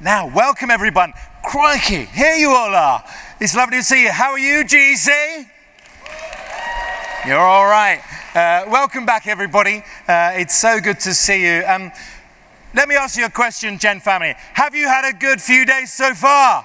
Now, welcome everyone. Crikey, here you all are. It's lovely to see you. How are you, GEC? You're all right. Welcome back, everybody. It's so good to see you. Let me ask you a question, Gen family. Have you had a good few days so far?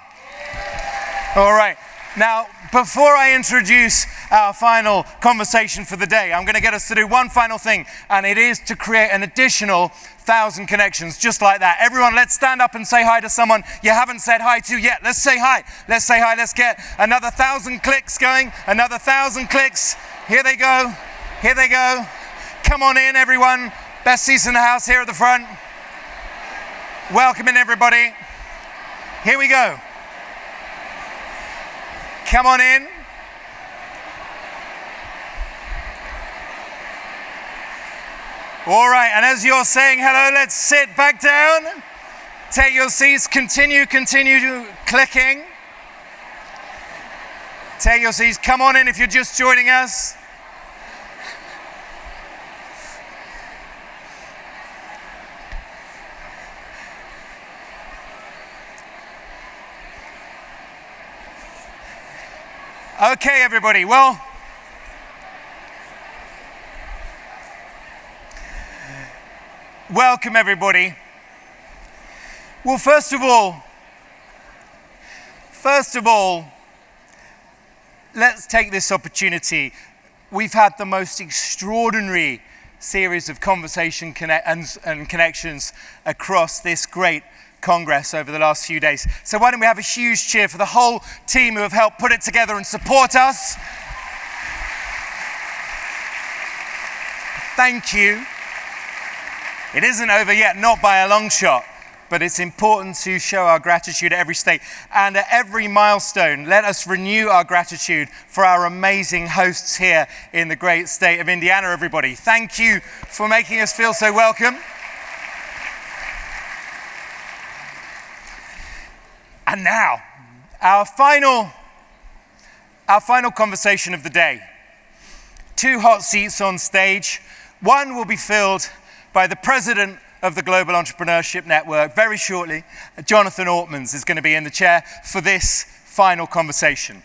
All right. Now, before I introduce our final conversation for the day, I'm going to get us to do one final thing, and it is to create an additional 1,000 connections, just like that. Everyone, let's stand up and say hi to someone you haven't said hi to yet. Let's say hi. Let's say hi. Let's get another 1,000 clicks going. Another 1,000 clicks. Here they go. Here they go. Come on in, everyone. Best seats in the house here at the front. Welcome in, everybody. Here we go. Come on in. All right, and as you're saying hello, let's sit back down. Take your seats, continue clicking. Take your seats, come on in if you're just joining us. Okay, everybody, well, welcome everybody. Well, first of all, let's take this opportunity. We've had the most extraordinary series of conversation and connections across this great Congress over the last few days. So why don't we have a huge cheer for the whole team who have helped put it together and support us. Thank you. It isn't over yet, not by a long shot, but it's important to show our gratitude at every stage. And at every milestone, let us renew our gratitude for our amazing hosts here in the great state of Indiana, everybody. Thank you for making us feel so welcome. And now, our final conversation of the day. 2 hot seats on stage. One will be filled by the president of the Global Entrepreneurship Network. Very shortly, Jonathan Ortmans is going to be in the chair for this final conversation.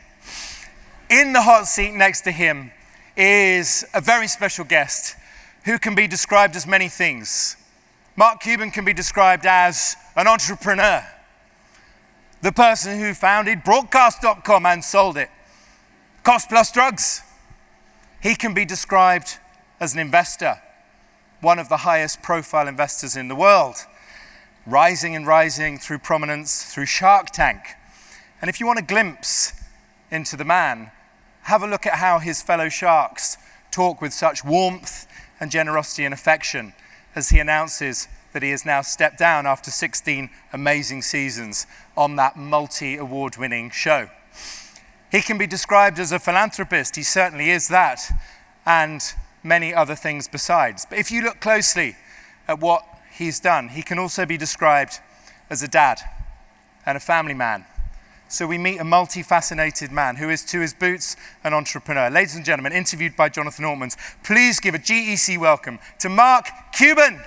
In the hot seat next to him is a very special guest who can be described as many things. Mark Cuban can be described as an entrepreneur. The person who founded broadcast.com and sold it. Cost plus drugs. He can be described as an investor, one of the highest profile investors in the world, rising and rising through prominence through Shark Tank. And if you want a glimpse into the man, have a look at how his fellow sharks talk with such warmth and generosity and affection as he announces that he has now stepped down after 16 amazing seasons on that multi-award-winning show. He can be described as a philanthropist. He certainly is that, and many other things besides. But if you look closely at what he's done, he can also be described as a dad and a family man. So we meet a multifaceted man who is to his boots an entrepreneur. Ladies and gentlemen, interviewed by Jonathan Ortmans, please give a GEC welcome to Mark Cuban.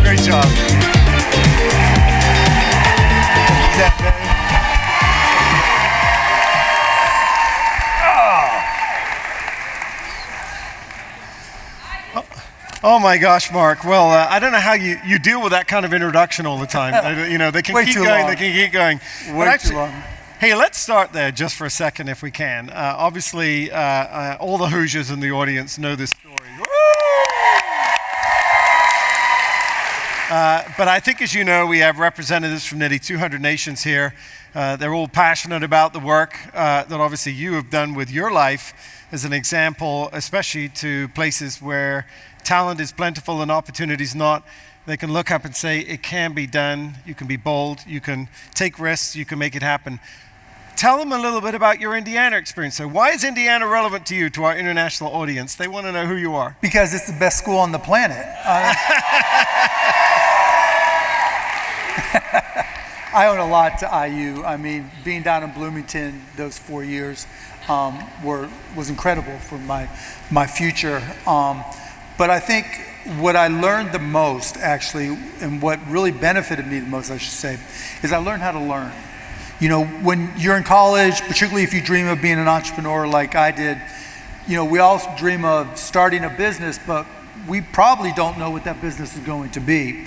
Great job. Oh my gosh, Mark. Well, I don't know how you deal with that kind of introduction all the time. They can keep going, they can keep going. Way too long. Hey, let's start there just for a second if we can. Obviously, all the Hoosiers in the audience know this story. But I think, as you know, we have representatives from nearly 200 nations here. They're all passionate about the work that obviously you have done with your life as an example, especially to places where talent is plentiful and opportunities not. They can look up and say, it can be done. You can be bold. You can take risks. You can make it happen. Tell them a little bit about your Indiana experience. So why is Indiana relevant to you, to our international audience? They want to know who you are. Because it's the best school on the planet. I owe a lot to IU. I mean, being down in Bloomington those 4 years was incredible for my future. But I think what I learned the most, actually, and what really benefited me the most, I should say, is I learned how to learn. You know, when you're in college, particularly if you dream of being an entrepreneur like I did, you know, we all dream of starting a business, but we probably don't know what that business is going to be.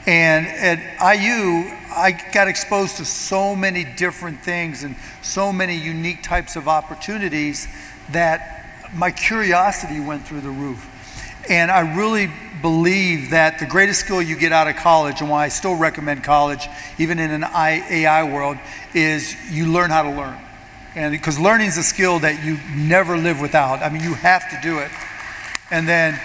And at IU, I got exposed to so many different things and so many unique types of opportunities that my curiosity went through the roof. And I really believe that the greatest skill you get out of college, and why I still recommend college, even in an AI world, is you learn how to learn. And because learning is a skill that you never live without. I mean, you have to do it. And then,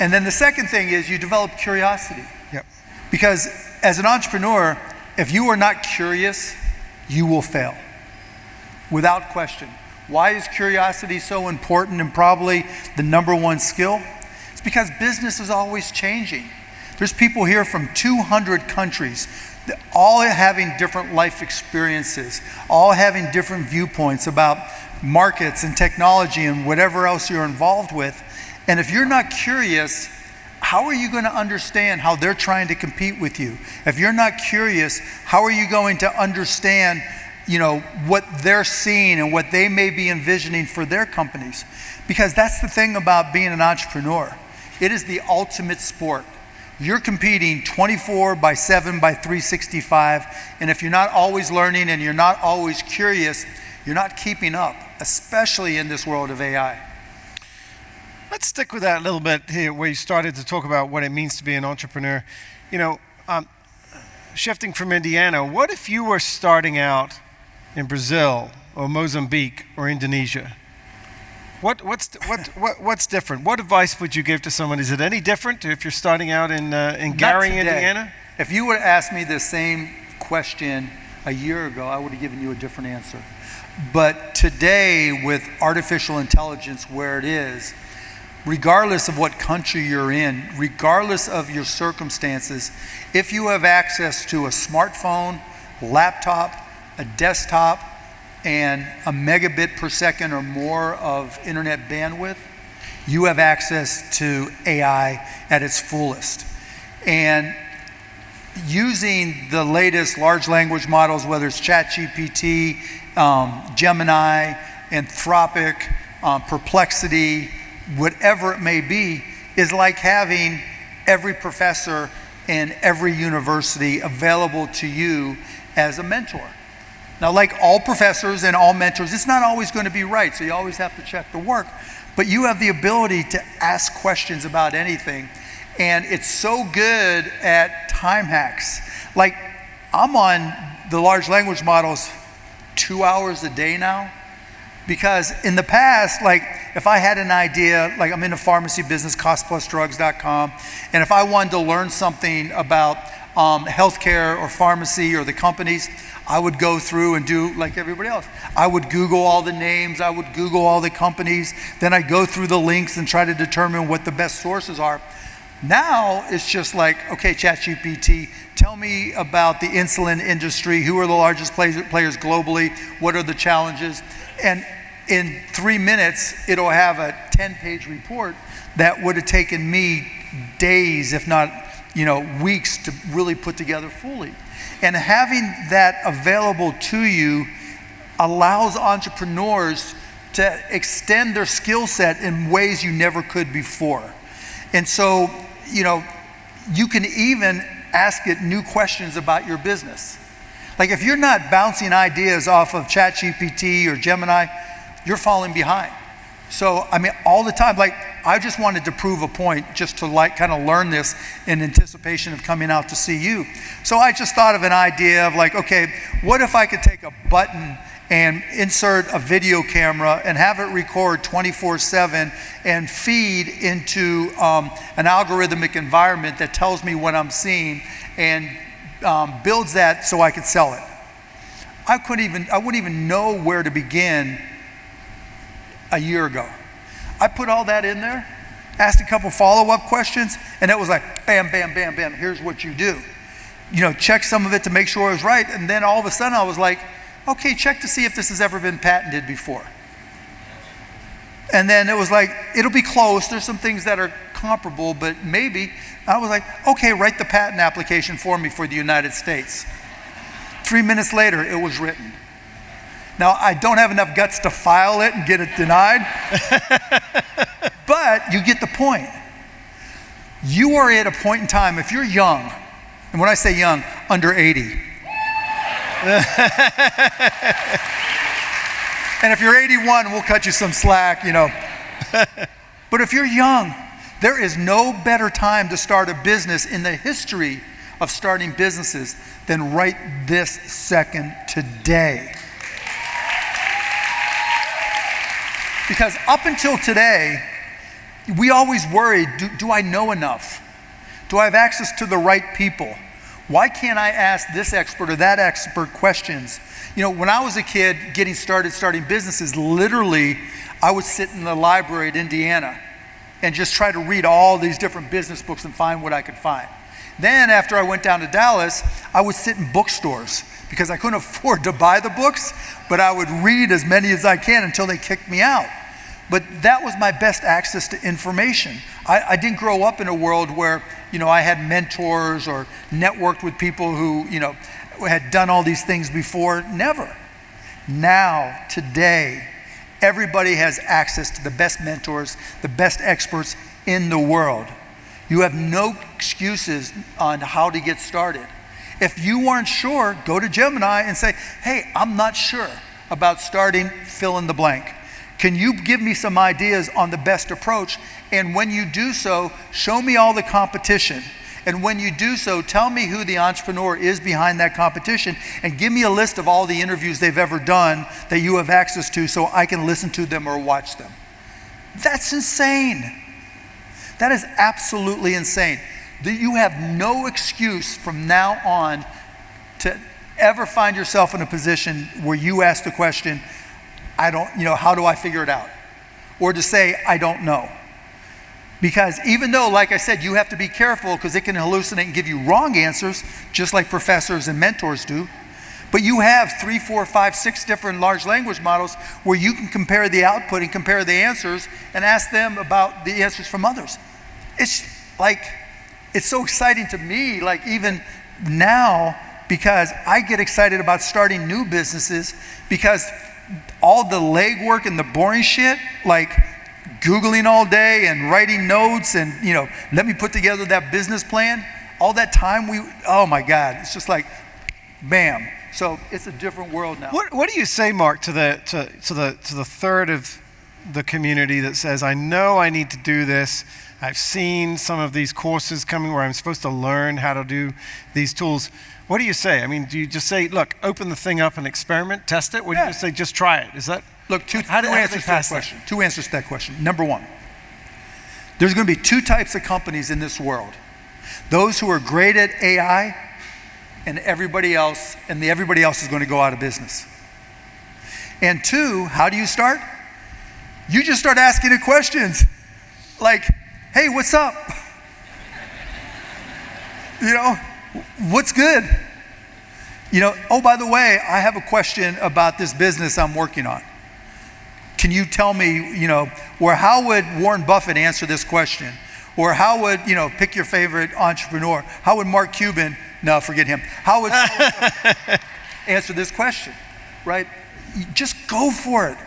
and then the second thing is you develop curiosity. Yep. Because as an entrepreneur, if you are not curious, you will fail, without question. Why is curiosity so important and probably the number one skill? It's because business is always changing. There's people here from 200 countries, all having different life experiences, all having different viewpoints about markets and technology and whatever else you're involved with. And if you're not curious, how are you going to understand how they're trying to compete with you? If you're not curious, how are you going to understand, you know, what they're seeing and what they may be envisioning for their companies? Because that's the thing about being an entrepreneur. It is the ultimate sport. You're competing 24/7 by 365, and if you're not always learning and you're not always curious, you're not keeping up, especially in this world of AI. Let's stick with that a little bit here, where you started to talk about what it means to be an entrepreneur. You know, shifting from Indiana, what if you were starting out in Brazil or Mozambique or Indonesia? What's different? What advice would you give to someone? Is it any different if you're starting out in Gary, Indiana? If you would ask me the same question a year ago, I would have given you a different answer. But today, with artificial intelligence where it is, regardless of what country you're in, regardless of your circumstances, if you have access to a smartphone, laptop, a desktop, and a megabit per second or more of internet bandwidth, you have access to AI at its fullest. And using the latest large language models, whether it's ChatGPT, Gemini, Anthropic, Perplexity, whatever it may be, is like having every professor in every university available to you as a mentor. Now, like all professors and all mentors, it's not always going to be right, so you always have to check the work, but you have the ability to ask questions about anything, and it's so good at time hacks. Like, I'm on the large language models 2 hours a day now, because in the past, like, if I had an idea, like I'm in a pharmacy business, costplusdrugs.com, and if I wanted to learn something about healthcare or pharmacy or the companies, I would go through and do like everybody else. I would Google all the names, I would Google all the companies, then I'd go through the links and try to determine what the best sources are. Now it's just like, okay, ChatGPT, tell me about the insulin industry, who are the largest players globally, what are the challenges, and in 3 minutes, it'll have a 10-page report that would have taken me days, if not, weeks to really put together fully. And having that available to you allows entrepreneurs to extend their skill set in ways you never could before. And so, you can even ask it new questions about your business. Like, if you're not bouncing ideas off of ChatGPT or Gemini, you're falling behind. So, all the time, like, I just wanted to prove a point just to kind of learn this in anticipation of coming out to see you. So I just thought of an idea of like, okay, what if I could take a button and insert a video camera and have it record 24/7 and feed into an algorithmic environment that tells me what I'm seeing and builds that so I could sell it. I wouldn't even know where to begin a year ago. I put all that in there, asked a couple follow-up questions, and it was like, bam, bam, bam, bam, here's what you do. Check some of it to make sure it was right, and then all of a sudden I was like, okay, check to see if this has ever been patented before. And then it was like, it'll be close. There's some things that are comparable, but maybe. I was like, okay, write the patent application for me for the United States. 3 minutes later, it was written. Now, I don't have enough guts to file it and get it denied, but you get the point. You are at a point in time, if you're young, and when I say young, under 80. And if you're 81, we'll cut you some slack, you know. But if you're young, there is no better time to start a business in the history of starting businesses than right this second today. Because up until today, we always worried, do I know enough? Do I have access to the right people? Why can't I ask this expert or that expert questions? You know, when I was a kid getting started starting businesses, literally, I would sit in the library at Indiana and just try to read all these different business books and find what I could find. Then after I went down to Dallas, I would sit in bookstores because I couldn't afford to buy the books, but I would read as many as I can until they kicked me out. But that was my best access to information. I didn't grow up in a world where, you know, I had mentors or networked with people who, you know, had done all these things before. Never. Now, today, everybody has access to the best mentors, the best experts in the world. You have no excuses on how to get started. If you weren't sure, go to Gemini and say, hey, I'm not sure about starting fill in the blank. Can you give me some ideas on the best approach? And when you do so, show me all the competition. And when you do so, tell me who the entrepreneur is behind that competition and give me a list of all the interviews they've ever done that you have access to so I can listen to them or watch them. That's insane. That is absolutely insane. That you have no excuse from now on to ever find yourself in a position where you ask the question, how do I figure it out? Or to say, I don't know. Because even though, like I said, you have to be careful because it can hallucinate and give you wrong answers, just like professors and mentors do. But you have 3, 4, 5, 6 different large language models where you can compare the output and compare the answers and ask them about the answers from others. It's so exciting to me, like even now, because I get excited about starting new businesses because all the legwork and the boring shit, like Googling all day and writing notes and, let me put together that business plan, all that time oh my God, it's just like, bam. So it's a different world now. What do you say, Mark, to the third of the community that says, I know I need to do this. I've seen some of these courses coming where I'm supposed to learn how to do these tools. What do you say? I mean, do you just say, look, open the thing up and experiment, test it? Or do you just say, just try it? Is that? Look, two answers to that question. Number one, there's going to be 2 types of companies in this world. Those who are great at AI and everybody else is going to go out of business. And 2, how do you start? You just start asking it questions. Like, hey, what's up? What's good? Oh, by the way, I have a question about this business I'm working on. Can you tell me, or how would Warren Buffett answer this question? Or how would, pick your favorite entrepreneur. How would Mark Cuban, no, forget him. How would answer this question, right? Just go for it.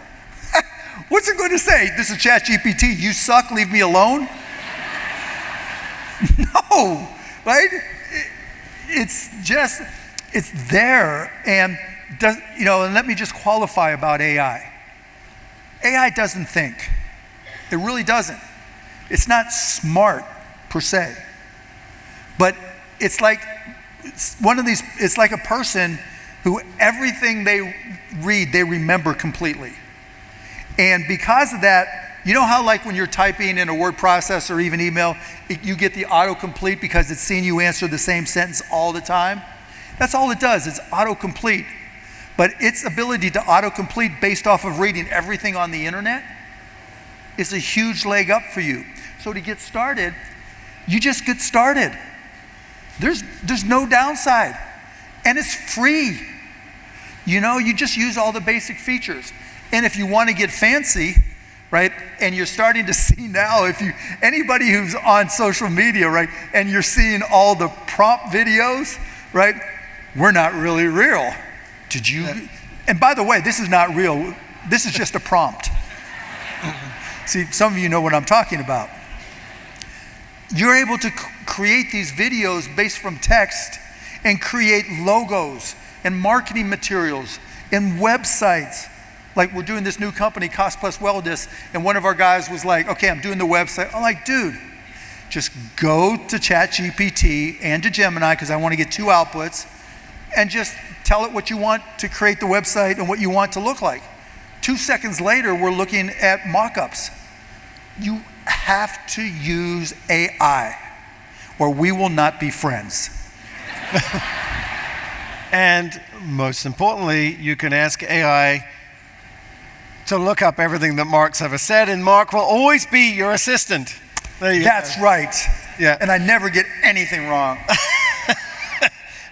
What's it going to say? This is ChatGPT, you suck, leave me alone? No, right? It's there. And, and let me just qualify about AI. AI doesn't think. It really doesn't. It's not smart per se. But it's like a person who everything they read, they remember completely. And because of that, you know how like when you're typing in a word processor or even email, you get the autocomplete because it's seen you answer the same sentence all the time? That's all it does, it's autocomplete. But its ability to autocomplete based off of reading everything on the internet is a huge leg up for you. So to get started, you just get started. There's no downside. And it's free. You just use all the basic features. And if you want to get fancy, right? And you're starting to see now, anybody who's on social media, right, and you're seeing all the prompt videos, right? We're not really real. Did you? Yeah. And by the way, this is not real. This is just a prompt. See, some of you know what I'm talking about. You're able to create these videos based from text and create logos and marketing materials and websites. Like, we're doing this new company, Cost Plus Wellness, and one of our guys was like, okay, I'm doing the website. I'm like, dude, just go to ChatGPT and to Gemini, because I want to get 2 outputs, and just tell it what you want to create the website and what you want to look like. 2 seconds later, we're looking at mock-ups. You have to use AI, or we will not be friends. And most importantly, you can ask AI to look up everything that Mark's ever said, and Mark will always be your assistant. That's right. Yeah. And I never get anything wrong.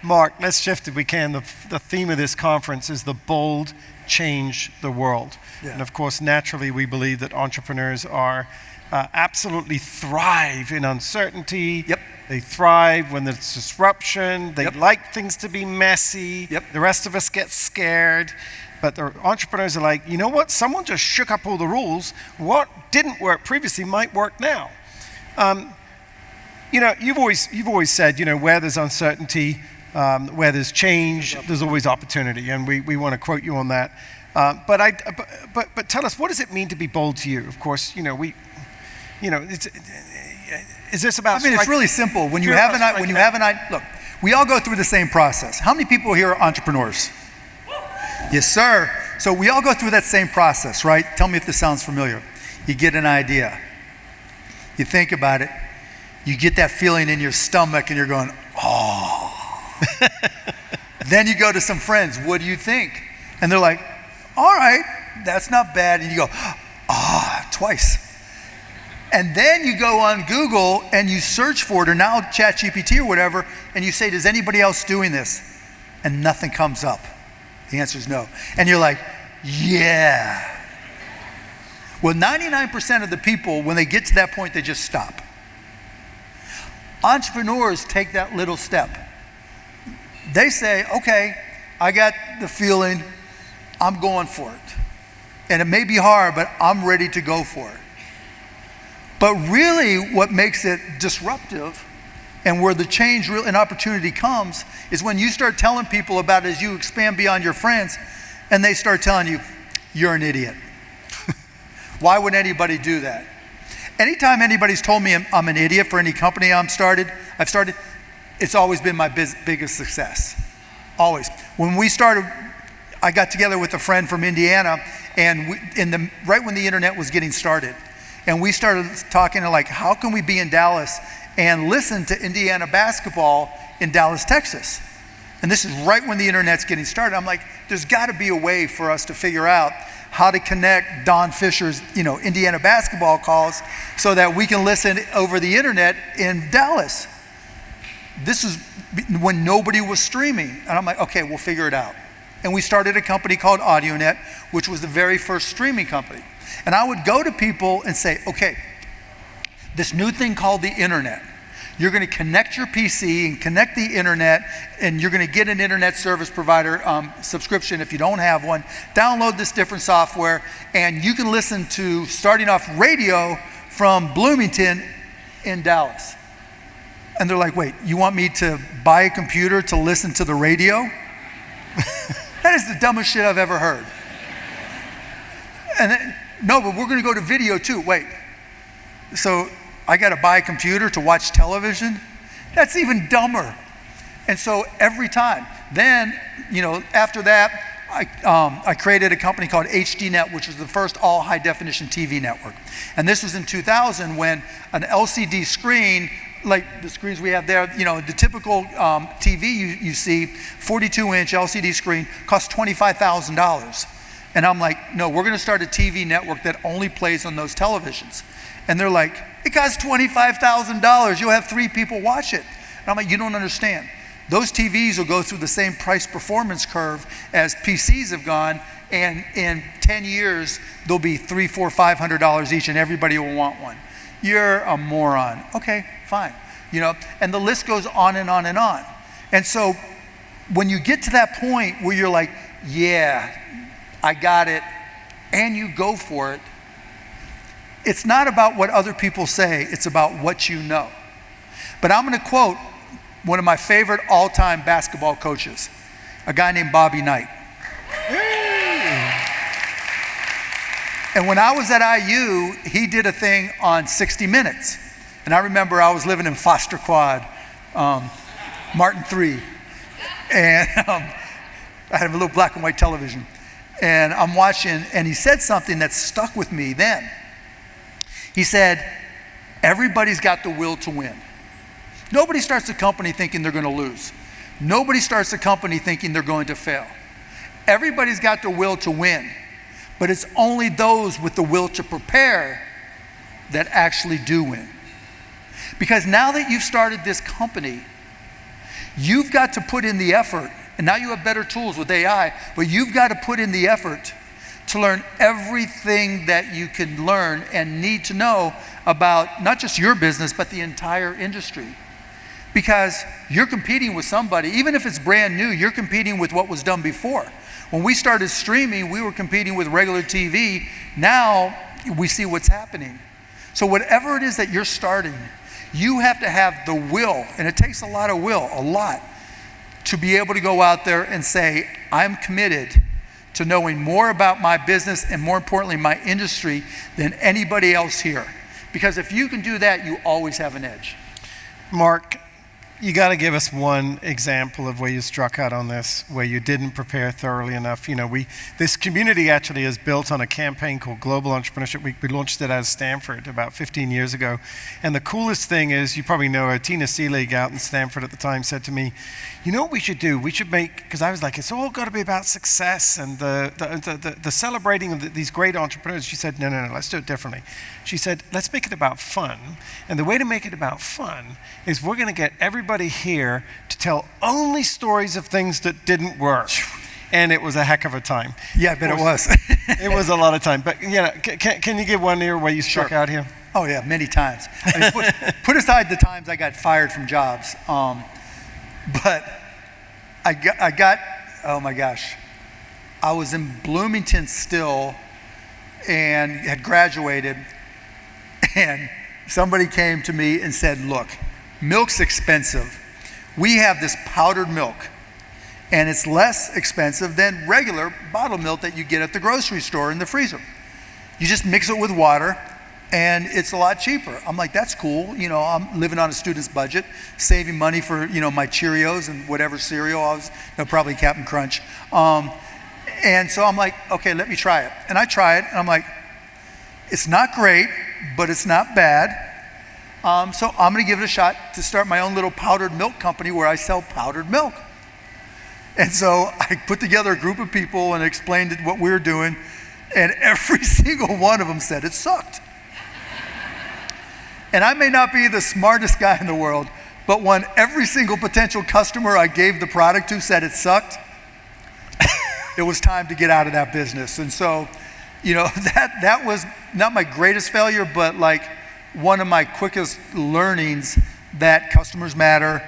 Mark, let's shift if we can. The theme of this conference is the bold change the world. Yeah. And of course, naturally, we believe that entrepreneurs are absolutely thrive in uncertainty. Yep. They thrive when there's disruption. They like things to be messy. Yep. The rest of us get scared. But the entrepreneurs are like, you know what? Someone just shook up all the rules. What didn't work previously might work now. You know, you've always said, you know, where there's uncertainty, where there's change, there's always opportunity, and we want to quote you on that. But tell us, what does it mean to be bold to you? Of course, is this about? I mean, it's really simple. When you have look, we all go through the same process. How many people here are entrepreneurs? Yes, sir. So we all go through that same process, right? Tell me if this sounds familiar. You get an idea. You think about it. You get that feeling in your stomach and you're going, oh. Then you go to some friends. What do you think? And they're like, all right, that's not bad. And you go, twice. And then you go on Google and you search for it, or now ChatGPT or whatever, and you say, does anybody else doing this? And nothing comes up. The answer is no. And you're like, yeah. Well, 99% of the people, when they get to that point, they just stop. Entrepreneurs take that little step. They say, okay, I got the feeling, I'm going for it. And it may be hard, but I'm ready to go for it. But really what makes it disruptive and where the change and opportunity comes is when you start telling people about it as you expand beyond your friends, and they start telling you, you're an idiot. Why would anybody do that? Anytime anybody's told me I'm an idiot for any company I've started, it's always been my biggest success. Always. When we started, I got together with a friend from Indiana, and right when the internet was getting started, and we started talking like, how can we be in Dallas and listen to Indiana basketball in Dallas, Texas? And this is right when the internet's getting started. I'm like, there's got to be a way for us to figure out how to connect Don Fisher's, Indiana basketball calls so that we can listen over the internet in Dallas. This is when nobody was streaming. And I'm like, okay, we'll figure it out. And we started a company called AudioNet, which was the very first streaming company. And I would go to people and say, okay, this new thing called the internet, you're going to connect your PC and connect the internet, and you're going to get an internet service provider subscription if you don't have one. Download this different software, and you can listen to, starting off, radio from Bloomington in Dallas. And they're like, wait, you want me to buy a computer to listen to the radio? That is the dumbest shit I've ever heard. And then, no, but we're going to go to video too. Wait, so I got to buy a computer to watch television? That's even dumber. And so every time, then, after that, I created a company called HDNet, which was the first all high definition TV network. And this was in 2000 when an LCD screen, like the screens we have there, the typical TV you see, 42-inch LCD screen, costs $25,000. And I'm like, no, we're going to start a TV network that only plays on those televisions. And they're like, it costs $25,000. You'll have 3 people watch it. And I'm like, you don't understand. those TVs will go through the same price performance curve as PCs have gone, and in 10 years, they'll be $300, $400, $500 each, and everybody will want one. You're a moron. Okay, fine. And the list goes on and on and on. And so when you get to that point where you're like, yeah, I got it, and you go for it, it's not about what other people say, it's about what you know. But I'm going to quote one of my favorite all-time basketball coaches, a guy named Bobby Knight. And when I was at IU, he did a thing on 60 Minutes. And I remember I was living in Foster Quad, Martin 3. And I had a little black and white television. And I'm watching, and he said something that stuck with me then. He said, everybody's got the will to win. Nobody starts a company thinking they're going to lose. Nobody starts a company thinking they're going to fail. Everybody's got the will to win, but it's only those with the will to prepare that actually do win. Because now that you've started this company, you've got to put in the effort, and now you have better tools with AI, but you've got to put in the effort to learn everything that you can learn and need to know about not just your business, but the entire industry. Because you're competing with somebody, even if it's brand new, you're competing with what was done before. When we started streaming, we were competing with regular TV. Now we see what's happening. So whatever it is that you're starting, you have to have the will, and it takes a lot of will, a lot, to be able to go out there and say, I'm committed to knowing more about my business and more importantly, my industry than anybody else here. Because if you can do that, you always have an edge. Mark, you got to give us one example of where you struck out on this, where you didn't prepare thoroughly enough. This community actually is built on a campaign called Global Entrepreneurship. We launched it at Stanford about 15 years ago. And the coolest thing is, you probably know her, Tina Seelig out in Stanford at the time said to me, you know what we should do? We should make, because I was like, it's all got to be about success and the celebrating of these great entrepreneurs. She said, no, let's do it differently. She said, let's make it about fun. And the way to make it about fun is we're going to get everybody here to tell only stories of things that didn't work. And it was a heck of a time. Yeah, I bet it was. It was a lot of time. But can you give one here where you struck out here? Oh yeah, many times. I mean, put aside the times I got fired from jobs. But I got, oh my gosh, I was in Bloomington still and had graduated, and somebody came to me and said, look, milk's expensive. We have this powdered milk, and it's less expensive than regular bottled milk that you get at the grocery store in the freezer. You just mix it with water, and it's a lot cheaper. I'm like, that's cool. I'm living on a student's budget, saving money for, my Cheerios and whatever cereal I was, probably Captain Crunch. And so I'm like, okay, let me try it. And I try it, and I'm like, it's not great, but it's not bad. So I'm going to give it a shot to start my own little powdered milk company where I sell powdered milk. And so I put together a group of people and explained what we were doing, and every single one of them said it sucked. And I may not be the smartest guy in the world, but when every single potential customer I gave the product to said it sucked, it was time to get out of that business. And so, that was not my greatest failure, but like one of my quickest learnings that customers matter,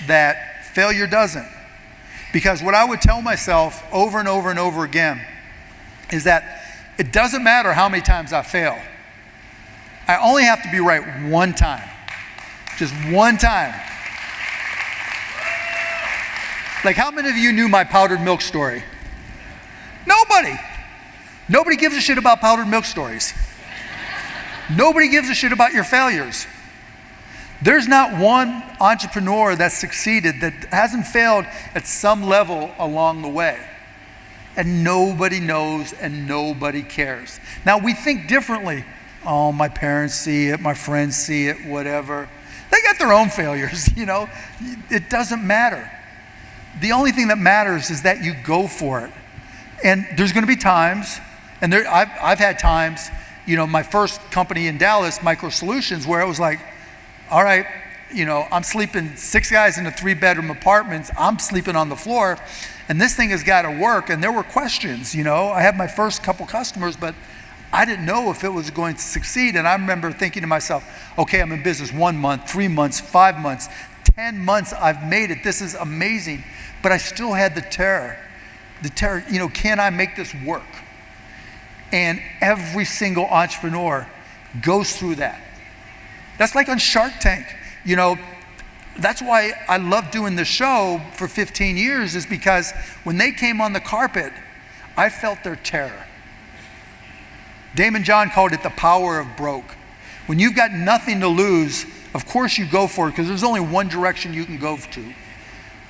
that failure doesn't. Because what I would tell myself over and over and over again is that it doesn't matter how many times I fail. I only have to be right one time. Just one time. Like, how many of you knew my powdered milk story? Nobody. Nobody gives a shit about powdered milk stories. Nobody gives a shit about your failures. There's not one entrepreneur that's succeeded that hasn't failed at some level along the way. And nobody knows and nobody cares. Now, we think differently. Oh, my parents see it, my friends see it, whatever. They got their own failures, It doesn't matter. The only thing that matters is that you go for it. And there's going to be times, and I've had times, my first company in Dallas, Micro Solutions, where I was like, all right, I'm sleeping 6 guys in a 3-bedroom apartment. I'm sleeping on the floor, and this thing has got to work. And there were questions, I had my first couple customers, but I didn't know if it was going to succeed. And I remember thinking to myself, okay, I'm in business 1 month, 3 months, 5 months, 10 months, I've made it. This is amazing. But I still had the terror, can I make this work? And every single entrepreneur goes through that. That's like on Shark Tank. That's why I love doing the show for 15 years, is because when they came on the carpet, I felt their terror. Damon John called it the power of broke. When you've got nothing to lose, of course you go for it, because there's only one direction you can go to,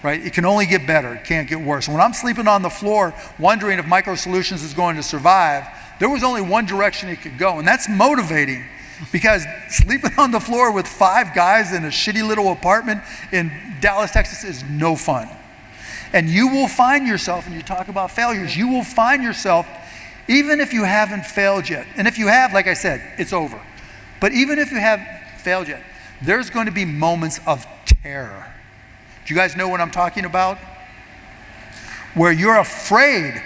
right? It can only get better, it can't get worse. When I'm sleeping on the floor wondering if Micro Solutions is going to survive, there was only one direction it could go, and that's motivating. Because sleeping on the floor with 5 guys in a shitty little apartment in Dallas, Texas is no fun. And you will find yourself, and you talk about failures, you will find yourself, even if you haven't failed yet, and if you have, like I said, it's over. But even if you have failed yet, there's going to be moments of terror. Do you guys know what I'm talking about? Where you're afraid.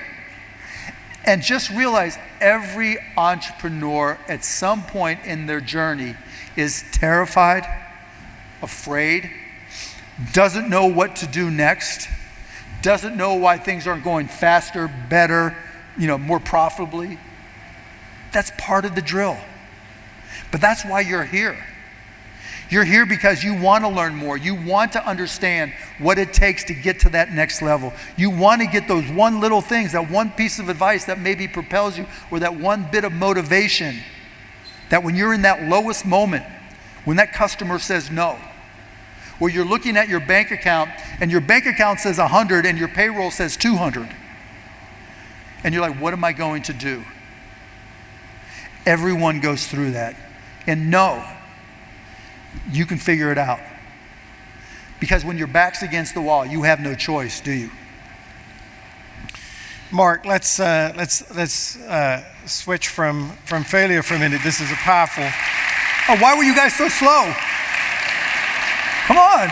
And just realize every entrepreneur at some point in their journey is terrified, afraid, doesn't know what to do next, doesn't know why things aren't going faster, better, more profitably. That's part of the drill. But that's why you're here. You're here because you want to learn more. You want to understand what it takes to get to that next level. You want to get those one little things, that one piece of advice that maybe propels you, or that one bit of motivation, that when you're in that lowest moment, when that customer says no, where you're looking at your bank account and your bank account says 100 and your payroll says 200. And you're like, what am I going to do? Everyone goes through that. And no, you can figure it out. Because when your back's against the wall, you have no choice, do you? Mark, let's switch from failure for a minute. This is a powerful. Oh, why were you guys so slow? Come on.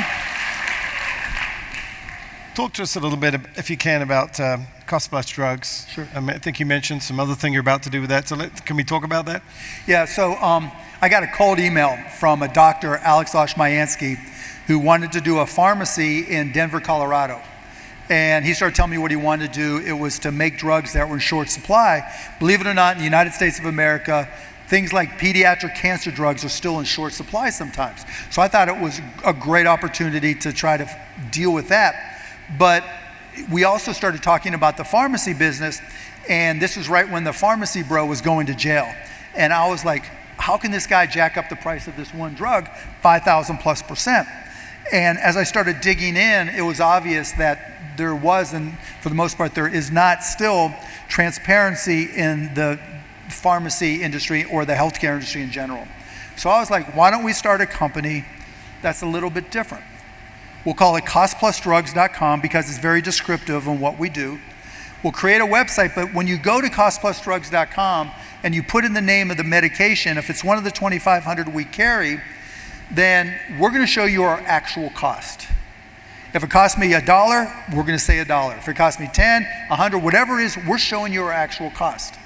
Talk to us a little bit, if you can, about cost-plus drugs. Sure. I think you mentioned some other thing you're about to do with that. So can we talk about that? Yeah, so I got a cold email from a doctor, Alex Oshmayansky, who wanted to do a pharmacy in Denver, Colorado. And he started telling me what he wanted to do. It was to make drugs that were in short supply. Believe it or not, in the United States of America, things like pediatric cancer drugs are still in short supply sometimes. So I thought it was a great opportunity to try to deal with that. But we also started talking about the pharmacy business, and this was right when the pharmacy bro was going to jail. And I was like, how can this guy jack up the price of this one drug 5,000+%? And as I started digging in, it was obvious that there was, and for the most part there is not still, transparency in the pharmacy industry or the healthcare industry in general. So I was like, why don't we start a company that's a little bit different? We'll call it costplusdrugs.com because it's very descriptive on what we do. We'll create a website, but when you go to costplusdrugs.com and you put in the name of the medication, if it's one of the 2,500 we carry, then we're going to show you our actual cost. If it costs me $1, we're going to say $1. If it costs me 10, 100, whatever it is, we're showing you our actual cost.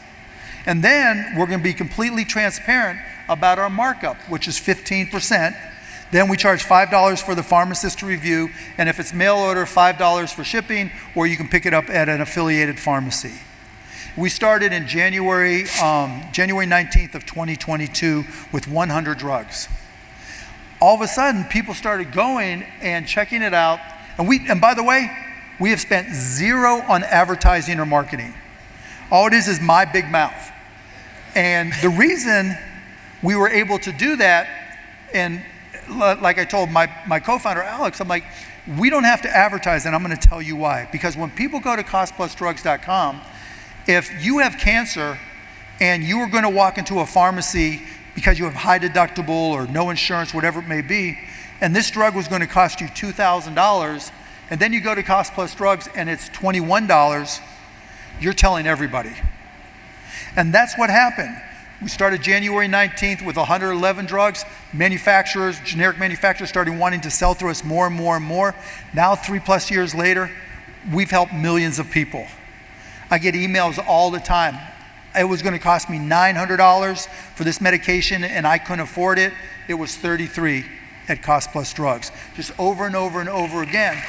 And then we're going to be completely transparent about our markup, which is 15%. Then we charge $5 for the pharmacist to review, and if it's mail order, $5 for shipping, or you can pick it up at an affiliated pharmacy. We started in January 19th of 2022 with 100 drugs. All of a sudden, people started going and checking it out, and by the way, we have spent zero on advertising or marketing. All it is my big mouth. And the reason we were able to do that, and like I told my co-founder, Alex, I'm like, we don't have to advertise, and I'm going to tell you why. Because when people go to costplusdrugs.com, if you have cancer and you are going to walk into a pharmacy because you have high deductible or no insurance, whatever it may be, and this drug was going to cost you $2,000, and then you go to Cost Plus Drugs and it's $21, you're telling everybody. And that's what happened. We started January 19th with 111 drugs. Manufacturers, generic manufacturers started wanting to sell through us more and more and more. Now, 3+ years later, we've helped millions of people. I get emails all the time. It was going to cost me $900 for this medication and I couldn't afford it. It was $33 at Cost Plus Drugs. Just over and over and over again.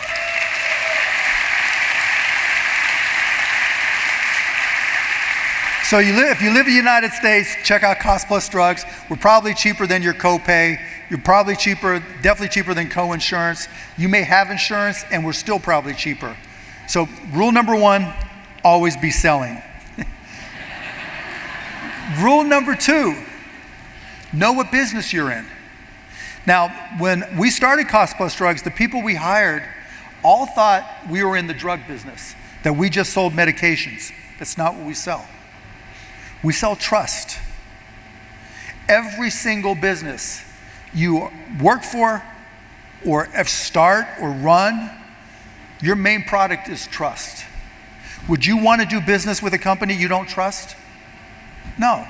So if you live in the United States, check out Cost Plus Drugs. We're probably cheaper than your copay. You're probably cheaper, definitely cheaper than co-insurance. You may have insurance and we're still probably cheaper. So rule number 1, always be selling. Rule number 2, know what business you're in. Now, when we started Cost Plus Drugs, the people we hired all thought we were in the drug business, that we just sold medications. That's not what we sell. We sell trust. Every single business you work for or start or run, your main product is trust. Would you want to do business with a company you don't trust? No.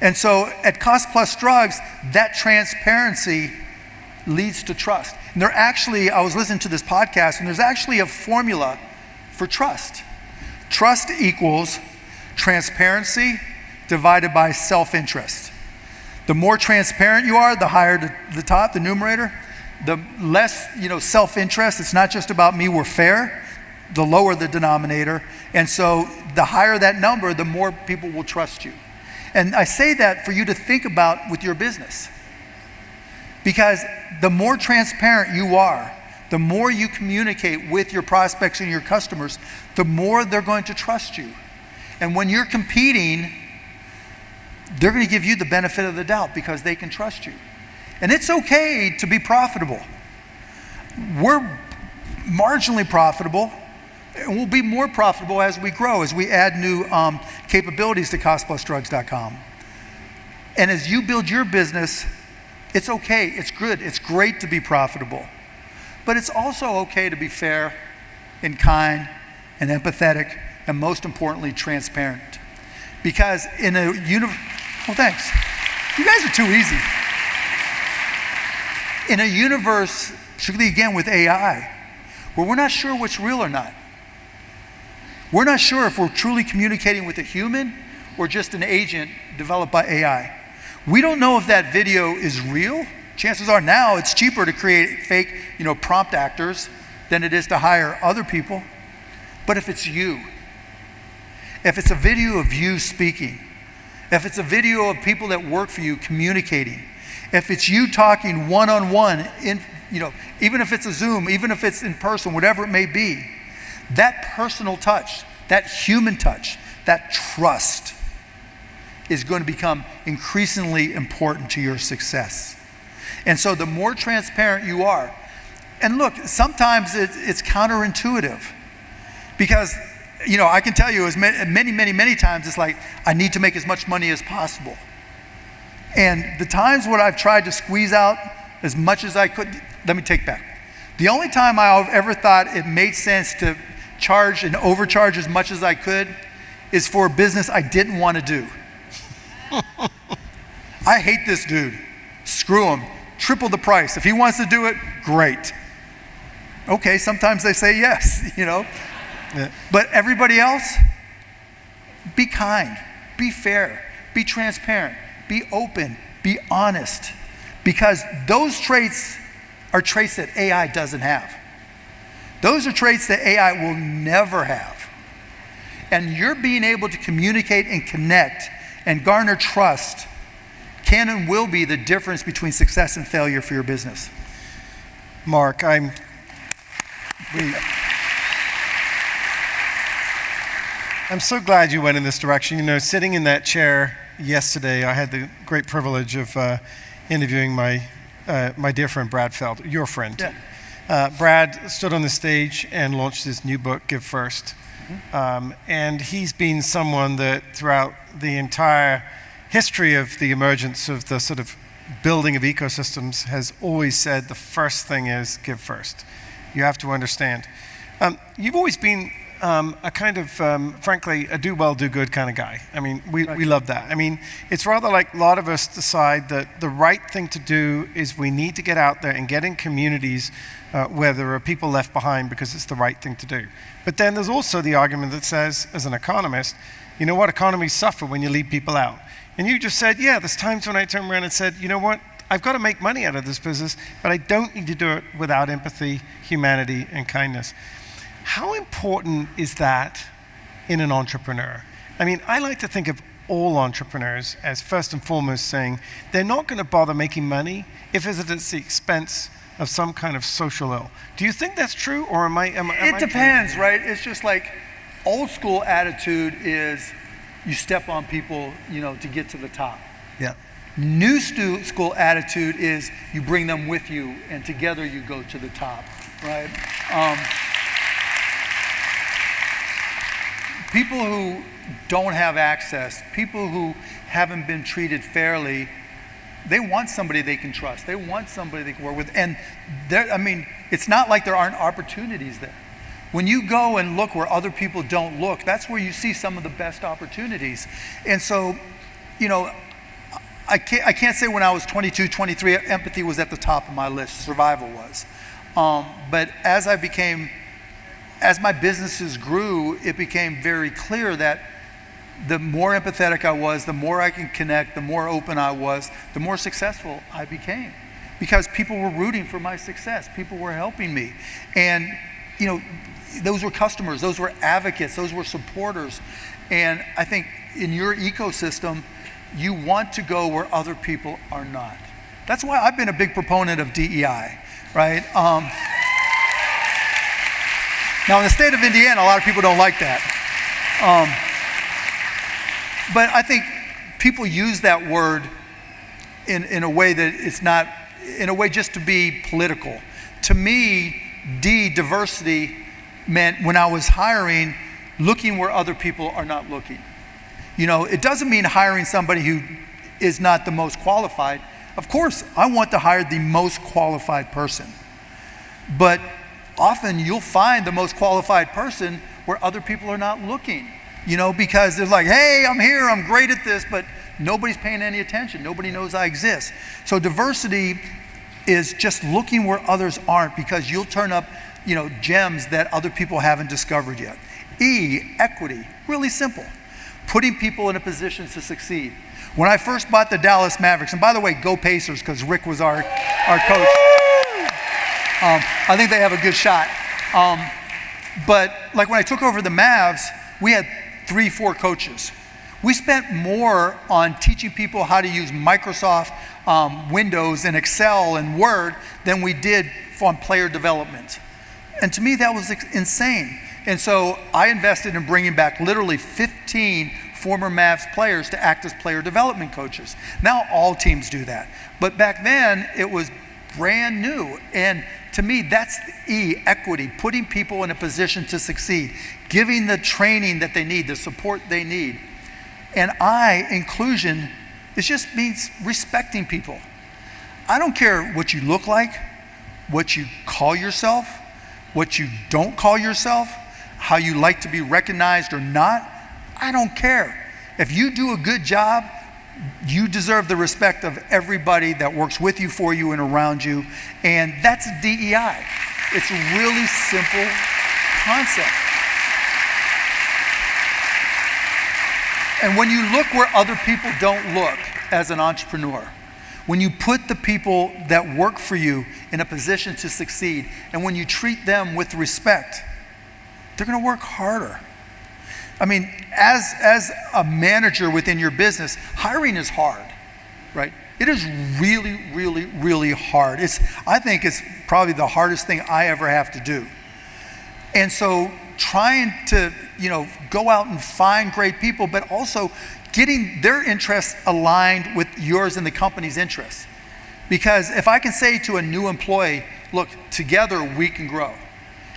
And so at Cost Plus Drugs, that transparency leads to trust. And I was listening to this podcast, and there's actually a formula for trust. Trust equals transparency divided by self-interest. The more transparent you are, the higher the top, the numerator. The less, self-interest. It's not just about me, we're fair. The lower the denominator. And so the higher that number, the more people will trust you. And I say that for you to think about with your business. Because the more transparent you are, the more you communicate with your prospects and your customers, the more they're going to trust you. And when you're competing, they're going to give you the benefit of the doubt because they can trust you. And it's okay to be profitable. We're marginally profitable, and we'll be more profitable as we grow, as we add new capabilities to costplusdrugs.com. And as you build your business, it's okay, it's good, it's great to be profitable. But it's also okay to be fair and kind and empathetic and most importantly, transparent. Because in a well, thanks. You guys are too easy. In a universe, particularly again with AI, where we're not sure what's real or not. We're not sure if we're truly communicating with a human or just an agent developed by AI. We don't know if that video is real. Chances are now it's cheaper to create fake, prompt actors than it is to hire other people. But if it's you, if it's a video of you speaking, if it's a video of people that work for you communicating, if it's you talking one-on-one, even if it's a Zoom, even if it's in person, whatever it may be, that personal touch, that human touch, that trust is going to become increasingly important to your success. And so the more transparent you are, and look, sometimes it's counterintuitive because, I can tell you as many times, it's like, I need to make as much money as possible. And the times when I've tried to squeeze out as much as I could, let me take back. The only time I've ever thought it made sense to charge and overcharge as much as I could is for a business I didn't want to do. I hate this dude. Screw him. Triple the price. If he wants to do it, great. Okay, sometimes they say yes, Yeah. But everybody else, be kind, be fair, be transparent, be open, be honest. Because those traits are traits that AI doesn't have. Those are traits that AI will never have. And you're being able to communicate and connect and garner trust can and will be the difference between success and failure for your business. Mark, I'm so glad you went in this direction. Sitting in that chair yesterday, I had the great privilege of interviewing my dear friend Brad Feld, your friend. Yeah. Brad stood on the stage and launched his new book, Give First. Mm-hmm. And he's been someone that throughout the entire history of the emergence of the sort of building of ecosystems has always said the first thing is give first. You have to understand. You've always been a kind of, frankly, a do well, do good kind of guy. I mean, we love that. I mean, it's rather like a lot of us decide that the right thing to do is we need to get out there and get in communities where there are people left behind because it's the right thing to do. But then there's also the argument that says, as an economist, you know what, economies suffer when you leave people out. And you just said, yeah, there's times when I turn around and said, you know what, I've got to make money out of this business, but I don't need to do it without empathy, humanity, and kindness. How important is that in an entrepreneur? I mean, I like to think of all entrepreneurs as first and foremost saying they're not going to bother making money if it's at the expense of some kind of social ill. Do you think that's true, or am I? It depends, right? It's just like old school attitude is you step on people, to get to the top. Yeah. New school attitude is you bring them with you, and together you go to the top, right? People who don't have access, people who haven't been treated fairly, they want somebody they can trust. They want somebody they can work with. And it's not like there aren't opportunities there. When you go and look where other people don't look, that's where you see some of the best opportunities. And so, I can't say when I was 22, 23, empathy was at the top of my list, survival was. But as my businesses grew, it became very clear that the more empathetic I was, the more I can connect, the more open I was, the more successful I became. Because people were rooting for my success. People were helping me. And, those were customers, those were advocates, those were supporters. And I think in your ecosystem, you want to go where other people are not. That's why I've been a big proponent of DEI, right? Now in the state of Indiana, a lot of people don't like that. But I think people use that word in a way that it's not, in a way just to be political. To me, diversity meant when I was hiring, looking where other people are not looking. It doesn't mean hiring somebody who is not the most qualified. Of course, I want to hire the most qualified person. But often you'll find the most qualified person where other people are not looking, because they're like, hey, I'm here, I'm great at this, but nobody's paying any attention. Nobody knows I exist. So diversity is just looking where others aren't, because you'll turn up, gems that other people haven't discovered yet. Equity, really simple. Putting people in a position to succeed. When I first bought the Dallas Mavericks, and by the way, go Pacers, because Rick was our coach. I think they have a good shot. But like when I took over the Mavs, we had 3-4 coaches. We spent more on teaching people how to use Microsoft Windows and Excel and Word than we did on player development. And to me, that was insane. And so I invested in bringing back literally 15 former Mavs players to act as player development coaches. Now all teams do that. But back then, it was brand new. And to me, that's equity, putting people in a position to succeed, giving the training that they need, the support they need. And inclusion, it just means respecting people. I don't care what you look like, what you call yourself, what you don't call yourself, how you like to be recognized or not. I don't care. If you do a good job, you deserve the respect of everybody that works with you, for you, and around you. And that's DEI. It's a really simple concept. And when you look where other people don't look as an entrepreneur, when you put the people that work for you in a position to succeed, and when you treat them with respect, they're going to work harder. I mean, as a manager within your business, hiring is hard, right? It is really, really, really hard. I think it's probably the hardest thing I ever have to do. And so trying to, go out and find great people, but also getting their interests aligned with yours and the company's interests. Because if I can say to a new employee, look, together we can grow.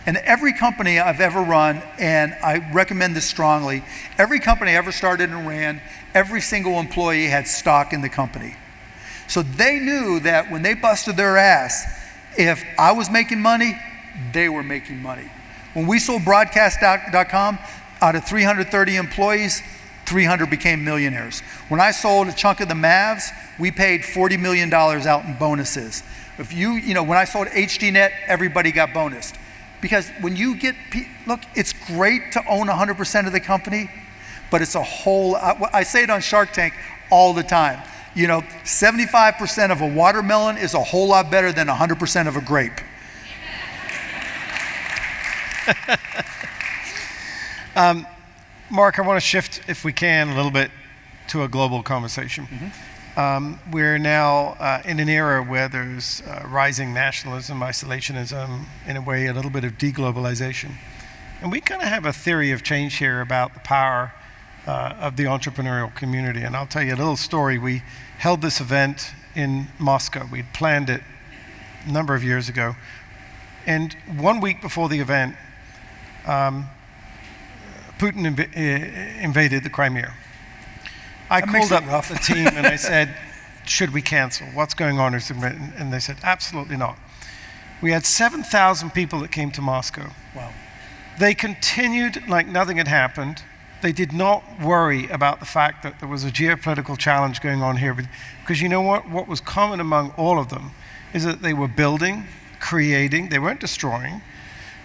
And every company I've ever run, and I recommend this strongly, every company I ever started and ran, every single employee had stock in the company. So they knew that when they busted their ass, if I was making money, they were making money. When we sold broadcast.com, out of 330 employees, 300 became millionaires. When I sold a chunk of the Mavs, we paid $40 million out in bonuses. If when I sold HDNet, everybody got bonused. Because when you get, look, it's great to own 100% of the company, but it's a whole, I say it on Shark Tank all the time. 75% of a watermelon is a whole lot better than 100% of a grape. Mark, I want to shift, if we can, a little bit to a global conversation. We're now in an era where there's rising nationalism, isolationism, in a way, a little bit of deglobalization. And we kind of have a theory of change here about the power of the entrepreneurial community. And I'll tell you a little story. We held this event in Moscow. We'd planned it a number of years ago. And 1 week before the event, Putin invaded the Crimea. I called up the team and I said, should we cancel? What's going on? And they said, absolutely not. We had 7,000 people that came to Moscow. Wow. They continued like nothing had happened. They did not worry about the fact that there was a geopolitical challenge going on here. Because you know what? What was common among all of them is that they were building, creating, they weren't destroying.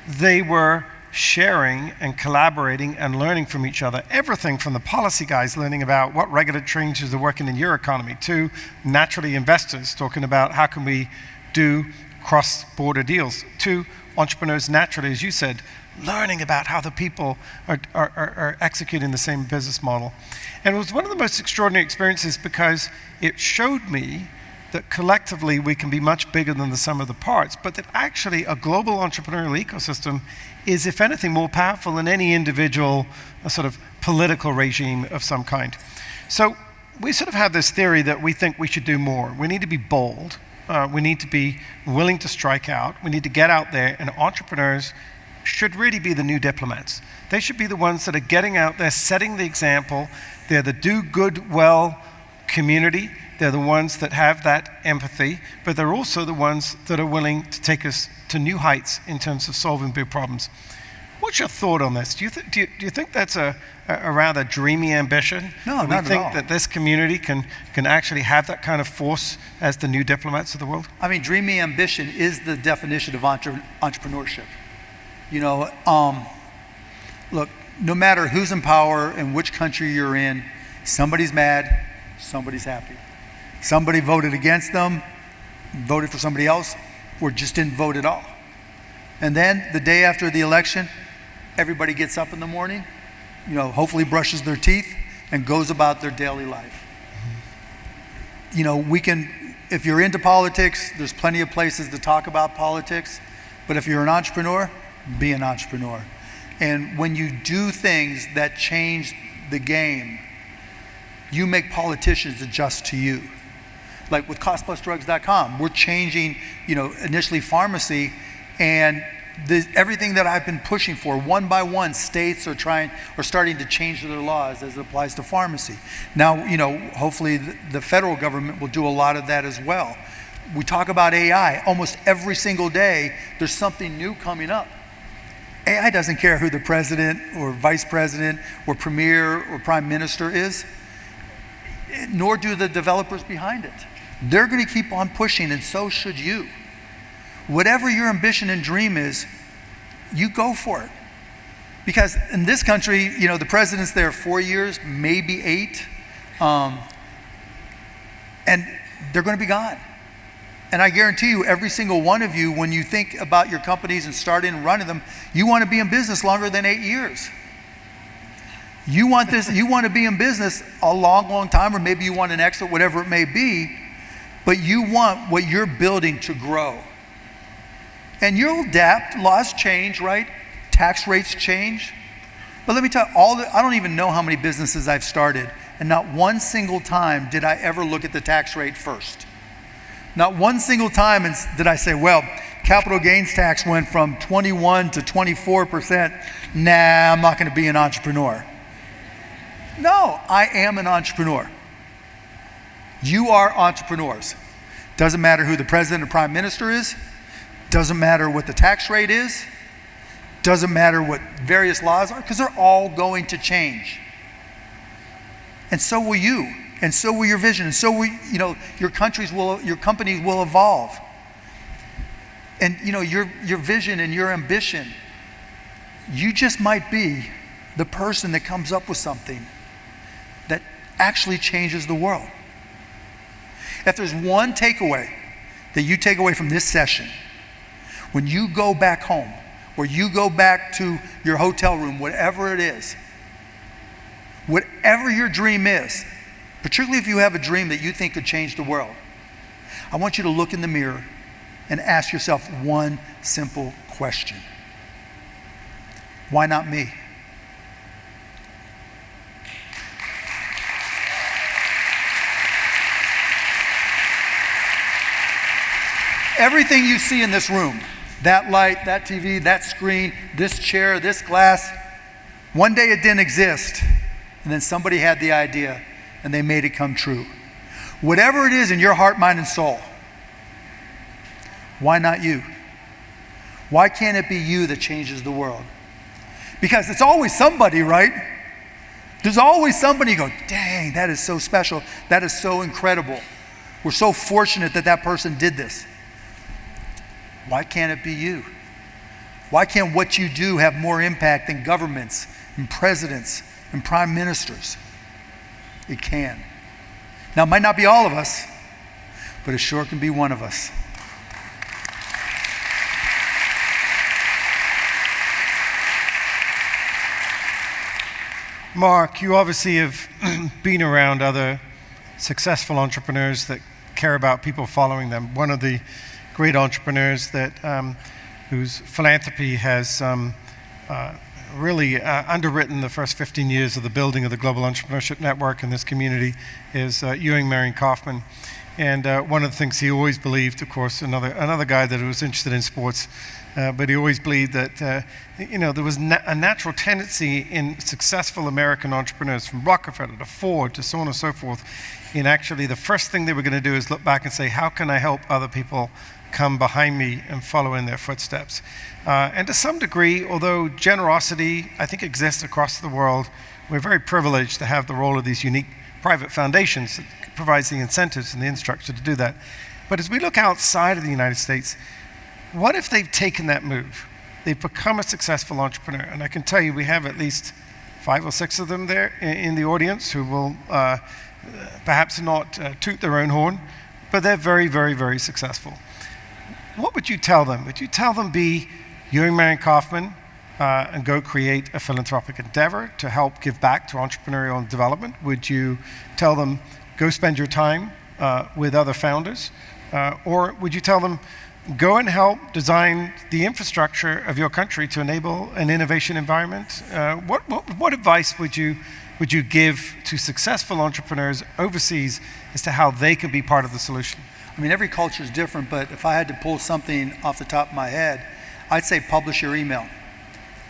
They were sharing and collaborating and learning from each other. Everything from the policy guys learning about what regulatory changes are working in your economy to naturally investors talking about how can we do cross-border deals to entrepreneurs naturally, as you said, learning about how the people are executing the same business model. And it was one of the most extraordinary experiences because it showed me that collectively we can be much bigger than the sum of the parts, but that actually a global entrepreneurial ecosystem is, if anything, more powerful than any individual sort of political regime of some kind. So we sort of have this theory that we think we should do more. We need to be bold. We need to be willing to strike out. We need to get out there, and entrepreneurs should really be the new diplomats. They should be the ones that are getting out there, setting the example. They're the do good, well community. They're the ones that have that empathy, but they're also the ones that are willing to take us to new heights in terms of solving big problems. What's your thought on this? Do you think that's a rather dreamy ambition? No, not at all. Do you think that this community can actually have that kind of force as the new diplomats of the world? I mean, dreamy ambition is the definition of entrepreneurship. Look, no matter who's in power and which country you're in, somebody's mad, somebody's happy. Somebody voted against them, voted for somebody else, or just didn't vote at all. And then the day after the election, everybody gets up in the morning, hopefully brushes their teeth and goes about their daily life. If you're into politics, there's plenty of places to talk about politics, but if you're an entrepreneur, be an entrepreneur. And when you do things that change the game, you make politicians adjust to you. Like with costplusdrugs.com, we're changing, initially pharmacy, and everything that I've been pushing for, one by one, states are starting to change their laws as it applies to pharmacy. Now, hopefully the federal government will do a lot of that as well. We talk about AI. Almost every single day, there's something new coming up. AI doesn't care who the president or vice president or premier or prime minister is, nor do the developers behind it. They're going to keep on pushing, and so should you. Whatever your ambition and dream is, you go for it. Because in this country, the president's there 4 years, maybe 8, and they're going to be gone. And I guarantee you, every single one of you, when you think about your companies and starting and running them, you want to be in business longer than 8 years. You want to be in business a long, long time, or maybe you want an exit, whatever it may be, but you want what you're building to grow. And you'll adapt, laws change, right? Tax rates change. But let me tell you, I don't even know how many businesses I've started, and not one single time did I ever look at the tax rate first. Not one single time did I say, well, capital gains tax went from 21 to 24%. Nah, I'm not going to be an entrepreneur. No, I am an entrepreneur. You are entrepreneurs. Doesn't matter who the president or prime minister is. Doesn't matter what the tax rate is. Doesn't matter what various laws are, because they're all going to change. And so will you, and so will your vision, and so will, your companies will evolve. And your vision and your ambition, you just might be the person that comes up with something that actually changes the world. If there's one takeaway that you take away from this session, when you go back home, or you go back to your hotel room, whatever it is, whatever your dream is, particularly if you have a dream that you think could change the world, I want you to look in the mirror and ask yourself one simple question. Why not me? Everything you see in this room, that light, that TV, that screen, this chair, this glass, one day it didn't exist, and then somebody had the idea and they made it come true. Whatever it is in your heart, mind, and soul, why not you? Why can't it be you that changes the world? Because it's always somebody, right? There's always somebody you go, dang, that is so special. That is so incredible. We're so fortunate that that person did this. Why can't it be you? Why can't what you do have more impact than governments and presidents and prime ministers? It can. Now, it might not be all of us, but it sure can be one of us. Mark, you obviously have been around other successful entrepreneurs that care about people following them. One of the great entrepreneurs that whose philanthropy has really underwritten the first 15 years of the building of the Global Entrepreneurship Network in this community is Ewing Marion Kaufman. And one of the things he always believed, of course, another guy that was interested in sports, but he always believed that there was a natural tendency in successful American entrepreneurs, from Rockefeller to Ford to so on and so forth, in actually the first thing they were going to do is look back and say, how can I help other people come behind me and follow in their footsteps? And to some degree, although generosity, I think, exists across the world, we're very privileged to have the role of these unique private foundations that provides the incentives and the infrastructure to do that. But as we look outside of the United States, what if they've taken that move? They've become a successful entrepreneur. And I can tell you, we have at least 5 or 6 of them there in the audience who will perhaps not toot their own horn, but they're very, very, very successful. What would you tell them? Would you tell them be Ewing Marion Kaufman and go create a philanthropic endeavor to help give back to entrepreneurial development? Would you tell them go spend your time with other founders? Or would you tell them go and help design the infrastructure of your country to enable an innovation environment? What advice would you give to successful entrepreneurs overseas as to how they can be part of the solution? I mean, every culture is different, but if I had to pull something off the top of my head, I'd say publish your email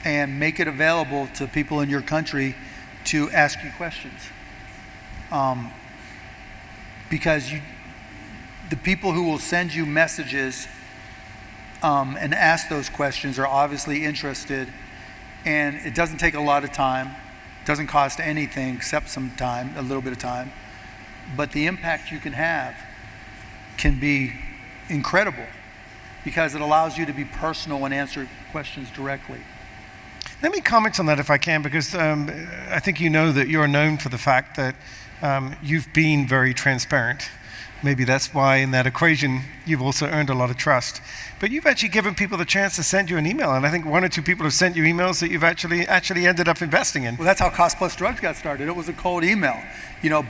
and make it available to people in your country to ask you questions. Because the people who will send you messages and ask those questions are obviously interested, and it doesn't take a lot of time. It doesn't cost anything except some time, a little bit of time. But the impact you can have can be incredible because it allows you to be personal and answer questions directly. Let me comment on that if I can, because I think you know that you're known for the fact that you've been very transparent. Maybe that's why in that equation you've also earned a lot of trust. But you've actually given people the chance to send you an email, and I think 1 or 2 people have sent you emails that you've actually ended up investing in. Well, that's how Cost Plus Drugs got started. It was a cold email.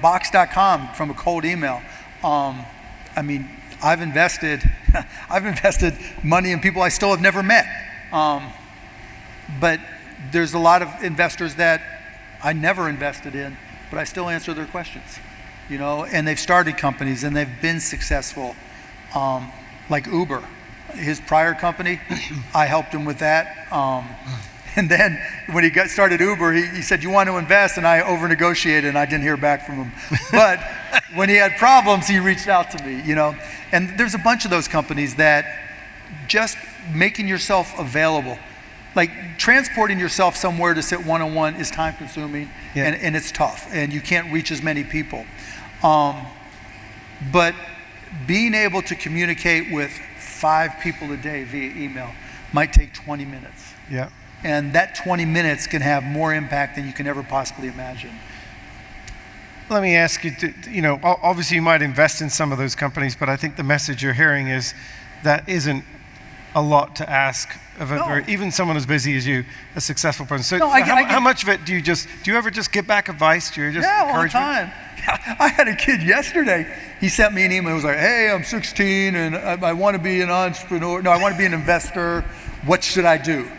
Box.com from a cold email. I mean, I've invested money in people I still have never met. But there's a lot of investors that I never invested in, but I still answer their questions. And they've started companies and they've been successful. Like Uber, his prior company, I helped him with that. And then when he started Uber, he said, "You want to invest?" And I over-negotiated and I didn't hear back from him. But when he had problems, he reached out to me, And there's a bunch of those companies that just making yourself available like transporting yourself somewhere to sit one-on-one is time consuming, and it's tough, and you can't reach as many people. But being able to communicate with 5 people a day via email might take 20 minutes. Yeah. And that 20 minutes can have more impact than you can ever possibly imagine. Let me ask you, obviously you might invest in some of those companies, but I think the message you're hearing is that isn't a lot to ask of even someone as busy as you, a successful person. So, how much of it do you ever just give back advice? Do you just encourage all the time. I had a kid yesterday. He sent me an email. He was like, "Hey, I'm 16 and I want to be an entrepreneur. No, I want to be an investor. What should I do?"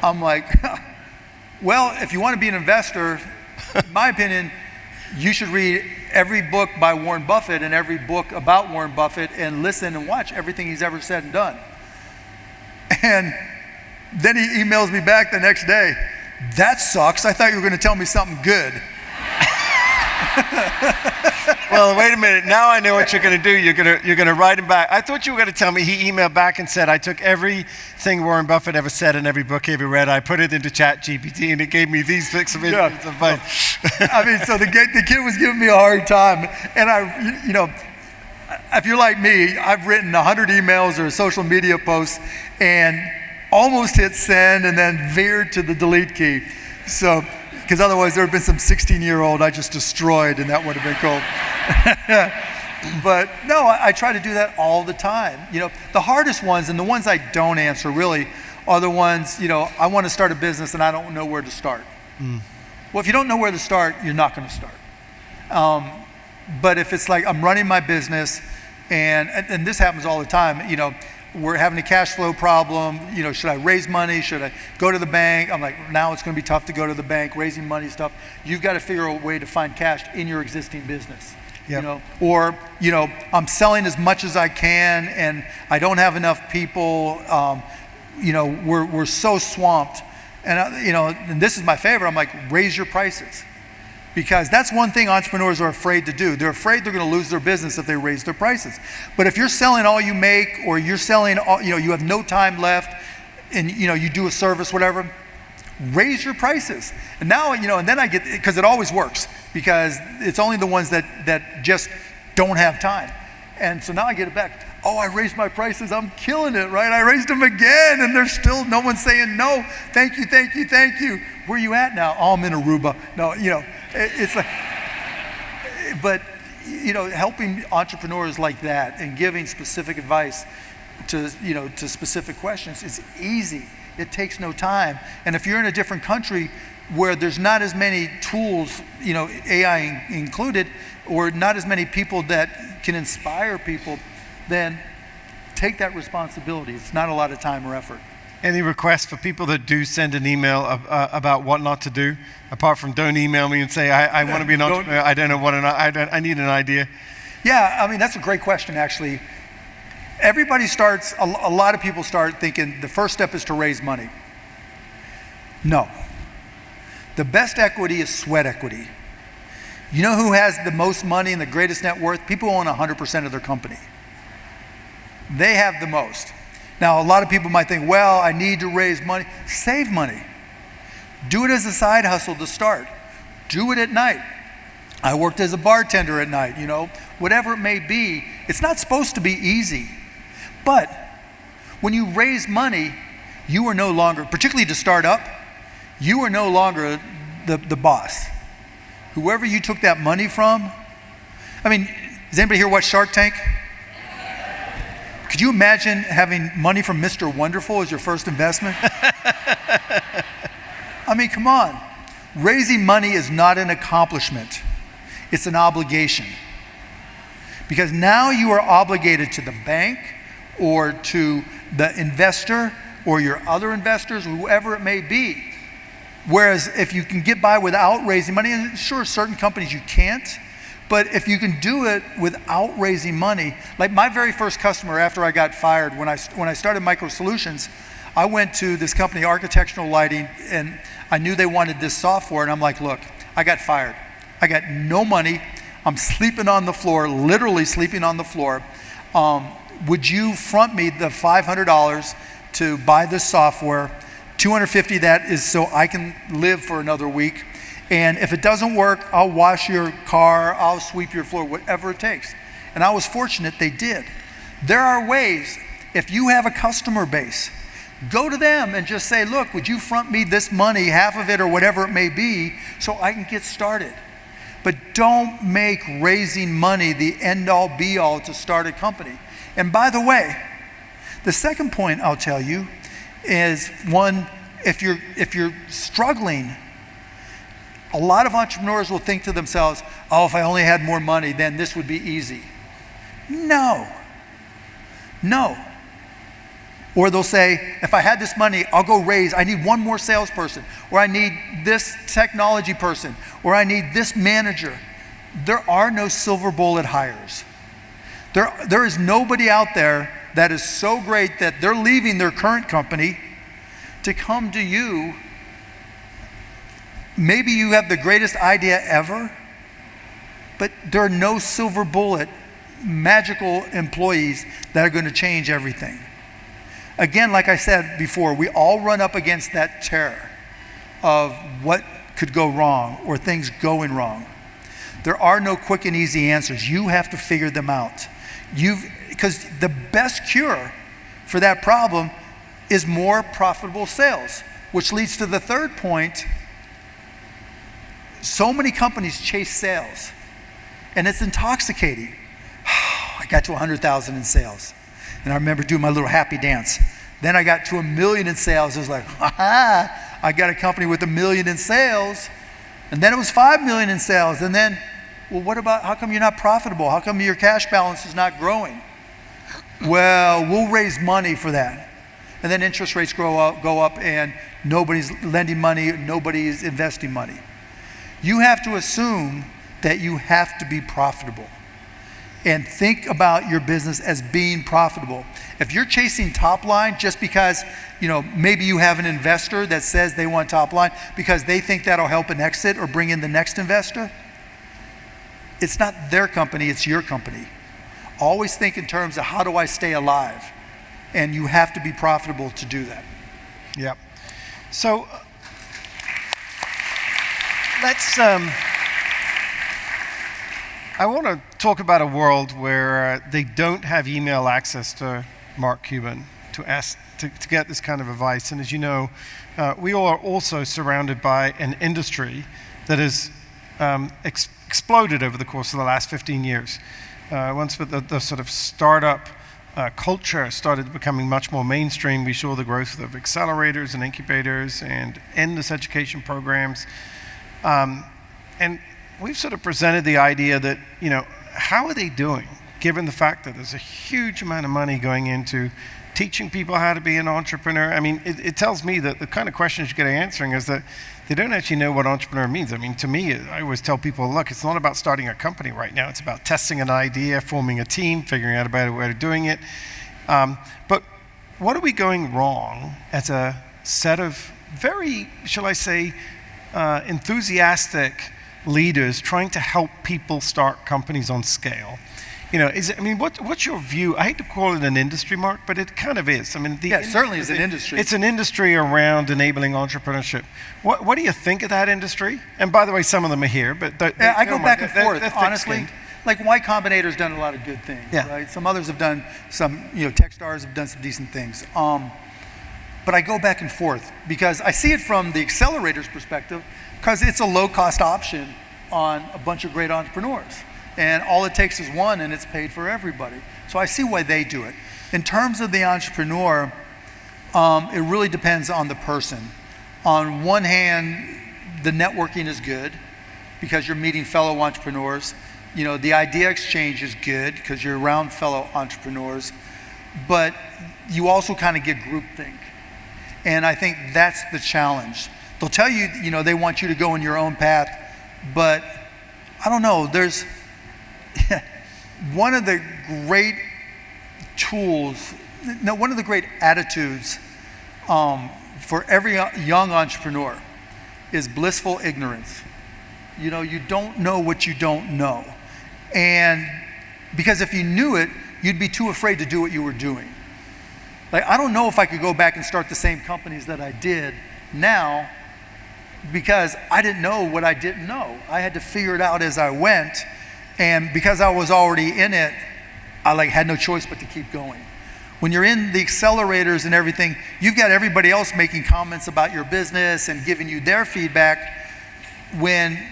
I'm like, well, if you want to be an investor, in my opinion, you should read every book by Warren Buffett and every book about Warren Buffett and listen and watch everything he's ever said and done. And then he emails me back the next day. That sucks. I thought you were going to tell me something good. Well, wait a minute. Now I know what you're going to do. You're going to write him back. I thought you were going to tell me he emailed back and said, I took everything Warren Buffett ever said in every book he ever read. I put it into ChatGPT and it gave me these 6 of advice. I mean, so the kid was giving me a hard time, and if you're like me, I've written 100 emails or social media posts and almost hit send and then veered to the delete key. So, because otherwise there would have been some 16-year-old I just destroyed, and that would have been cool. But no, I try to do that all the time. The hardest ones and the ones I don't answer really are the ones, I want to start a business and I don't know where to start. Well, if you don't know where to start, you're not going to start. But if it's like I'm running my business and this happens all the time, we're having a cash flow problem, should I raise money? Should I go to the bank? I'm like, now it's going to be tough to go to the bank, raising money stuff. You've got to figure out a way to find cash in your existing business. Yep. Or I'm selling as much as I can and I don't have enough people. We're so swamped. And and this is my favorite. I'm like, raise your prices. Because that's one thing entrepreneurs are afraid to do. They're afraid they're going to lose their business if they raise their prices. But if you're selling all you make, or you're selling all, you have no time left, and you do a service, whatever, raise your prices. And now, and then I get, because it always works, because it's only the ones that just don't have time. And so now I get it back. Oh, I raised my prices. I'm killing it, right? I raised them again, and there's still no one saying no. Thank you, thank you, thank you. Where are you at now? Oh, I'm in Aruba. No, it's like, but helping entrepreneurs like that and giving specific advice to specific questions is easy. It takes no time. And if you're in a different country where there's not as many tools, AI included, or not as many people that can inspire people, then take that responsibility. It's not a lot of time or effort. Any requests for people that do send an email about what not to do, apart from don't email me and say, I want to be an entrepreneur, I don't know what I need an idea? Yeah, I mean, that's a great question, actually. Everybody starts, a lot of people start thinking the first step is to raise money. No. The best equity is sweat equity. You know who has the most money and the greatest net worth? People who own 100% of their company. They have the most. Now, a lot of people might think, well, I need to raise money. Save money. Do it as a side hustle to start. Do it at night. I worked as a bartender at night, whatever it may be. It's not supposed to be easy. But when you raise money, you are no longer, particularly to start up, you are no longer the boss. Whoever you took that money from, I mean, does anybody here watch Shark Tank? Could you imagine having money from Mr. Wonderful as your first investment? I mean, come on. Raising money is not an accomplishment. It's an obligation. Because now you are obligated to the bank or to the investor or your other investors, whoever it may be. Whereas if you can get by without raising money, and sure, certain companies you can't, but if you can do it without raising money, like my very first customer after I got fired, when I started Micro Solutions, I went to this company, Architectural Lighting, and I knew they wanted this software, and I'm like, look, I got fired. I got no money. I'm sleeping on the floor, literally sleeping on the floor. Would you front me the $500 to buy this software. $250 that is so I can live for another week. And if it doesn't work, I'll wash your car, I'll sweep your floor, whatever it takes. And I was fortunate they did. There are ways, if you have a customer base, go to them and just say, look, would you front me this money, half of it or whatever it may be, so I can get started. But don't make raising money the end-all be-all to start a company. And by the way, the second point I'll tell you is one, if you're struggling, a lot of entrepreneurs will think to themselves, oh, if I only had more money, then this would be easy. No. Or they'll say, if I had this money, I'll go I need one more salesperson, or I need this technology person, or I need this manager. There are no silver bullet hires. There is nobody out there that is so great that they're leaving their current company to come to you. Maybe you have the greatest idea ever, but there are no silver bullet, magical employees that are going to change everything. Again, like I said before, we all run up against that terror of what could go wrong or things going wrong. There are no quick and easy answers. You have to figure them out. Because the best cure for that problem is more profitable sales, which leads to the third point. So many companies chase sales, and it's intoxicating. I got to 100,000 in sales, and I remember doing my little happy dance. Then I got to 1 million in sales. It was like, I got a company with 1 million in sales, and then it was 5 million in sales, and then, well, what about, how come you're not profitable? How come your cash balance is not growing? Well, we'll raise money for that. And then interest rates go up, and nobody's lending money, nobody's investing money. You have to assume that you have to be profitable and think about your business as being profitable. If you're chasing top line just because, maybe you have an investor that says they want top line because they think that'll help an exit or bring in the next investor, it's not their company, it's your company. Always think in terms of how do I stay alive? And you have to be profitable to do that. Yep. So let's, I want to talk about a world where they don't have email access to Mark Cuban to ask to get this kind of advice. And as you know, we are also surrounded by an industry that has exploded over the course of the last 15 years. Once the sort of startup culture started becoming much more mainstream, we saw the growth of accelerators and incubators and endless education programs. And we've sort of presented the idea that, how are they doing, given the fact that there's a huge amount of money going into teaching people how to be an entrepreneur? I mean, it tells me that the kind of questions you get answering is that they don't actually know what entrepreneur means. I mean, to me, I always tell people, look, it's not about starting a company right now. It's about testing an idea, forming a team, figuring out a better way of doing it. But what are we going wrong as a set of very, shall I say, enthusiastic leaders trying to help people start companies on scale? What's your view? I hate to call it an industry, Mark, but it kind of is. I mean, it certainly is an industry. It's an industry around enabling entrepreneurship. What do you think of that industry? And by the way, some of them are here, but I go back and forth, honestly. Like Y Combinator's done a lot of good things, right? Some others have done some, Techstars have done some decent things. But I go back and forth because I see it from the accelerator's perspective, because it's a low-cost option on a bunch of great entrepreneurs. And all it takes is one, and it's paid for everybody. So I see why they do it. In terms of the entrepreneur, it really depends on the person. On one hand, the networking is good because you're meeting fellow entrepreneurs. The idea exchange is good because you're around fellow entrepreneurs. But you also kind of get groupthink. And I think that's the challenge. They'll tell you, they want you to go in your own path, but I don't know, there's one of the great one of the great attitudes for every young entrepreneur is blissful ignorance. You don't know what you don't know. And because if you knew it, you'd be too afraid to do what you were doing. Like, I don't know if I could go back and start the same companies that I did now, because I didn't know what I didn't know. I had to figure it out as I went, and because I was already in it, I had no choice but to keep going. When you're in the accelerators and everything, you've got everybody else making comments about your business and giving you their feedback when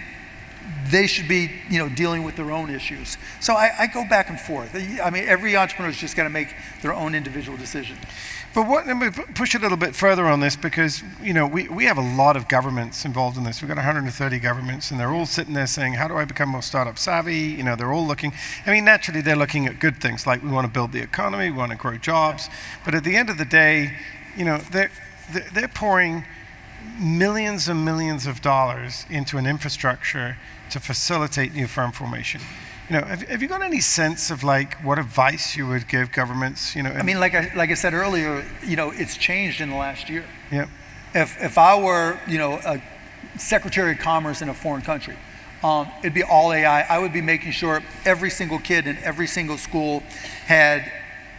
they should be, dealing with their own issues. So I go back and forth. I mean, every entrepreneur's just got to make their own individual decision. But let me push a little bit further on this, because we have a lot of governments involved in this. We've got 130 governments, and they're all sitting there saying, how do I become more startup savvy? They're all looking, naturally they're looking at good things, like we want to build the economy, we want to grow jobs. But at the end of the day, they're pouring millions and millions of dollars into an infrastructure to facilitate new firm formation. Have you got any sense of what advice you would give governments? Like I said earlier, it's changed in the last year. Yeah. If I were, a Secretary of Commerce in a foreign country, it'd be all AI. I would be making sure every single kid in every single school had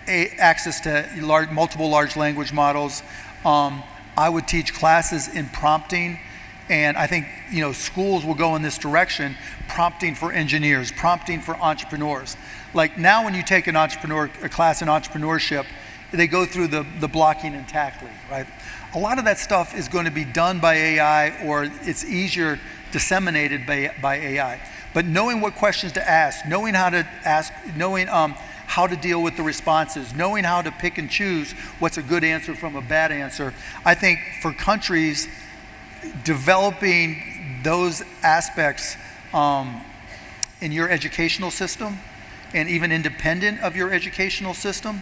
access to multiple large language models. I would teach classes in prompting. And I think, schools will go in this direction, prompting for engineers, prompting for entrepreneurs. Like now when you take a class in entrepreneurship, they go through the blocking and tackling, right? A lot of that stuff is going to be done by AI, or it's easier disseminated by AI. But knowing what questions to ask, knowing how to ask, knowing how to deal with the responses, knowing how to pick and choose what's a good answer from a bad answer. I think for countries, developing those aspects in your educational system, and even independent of your educational system,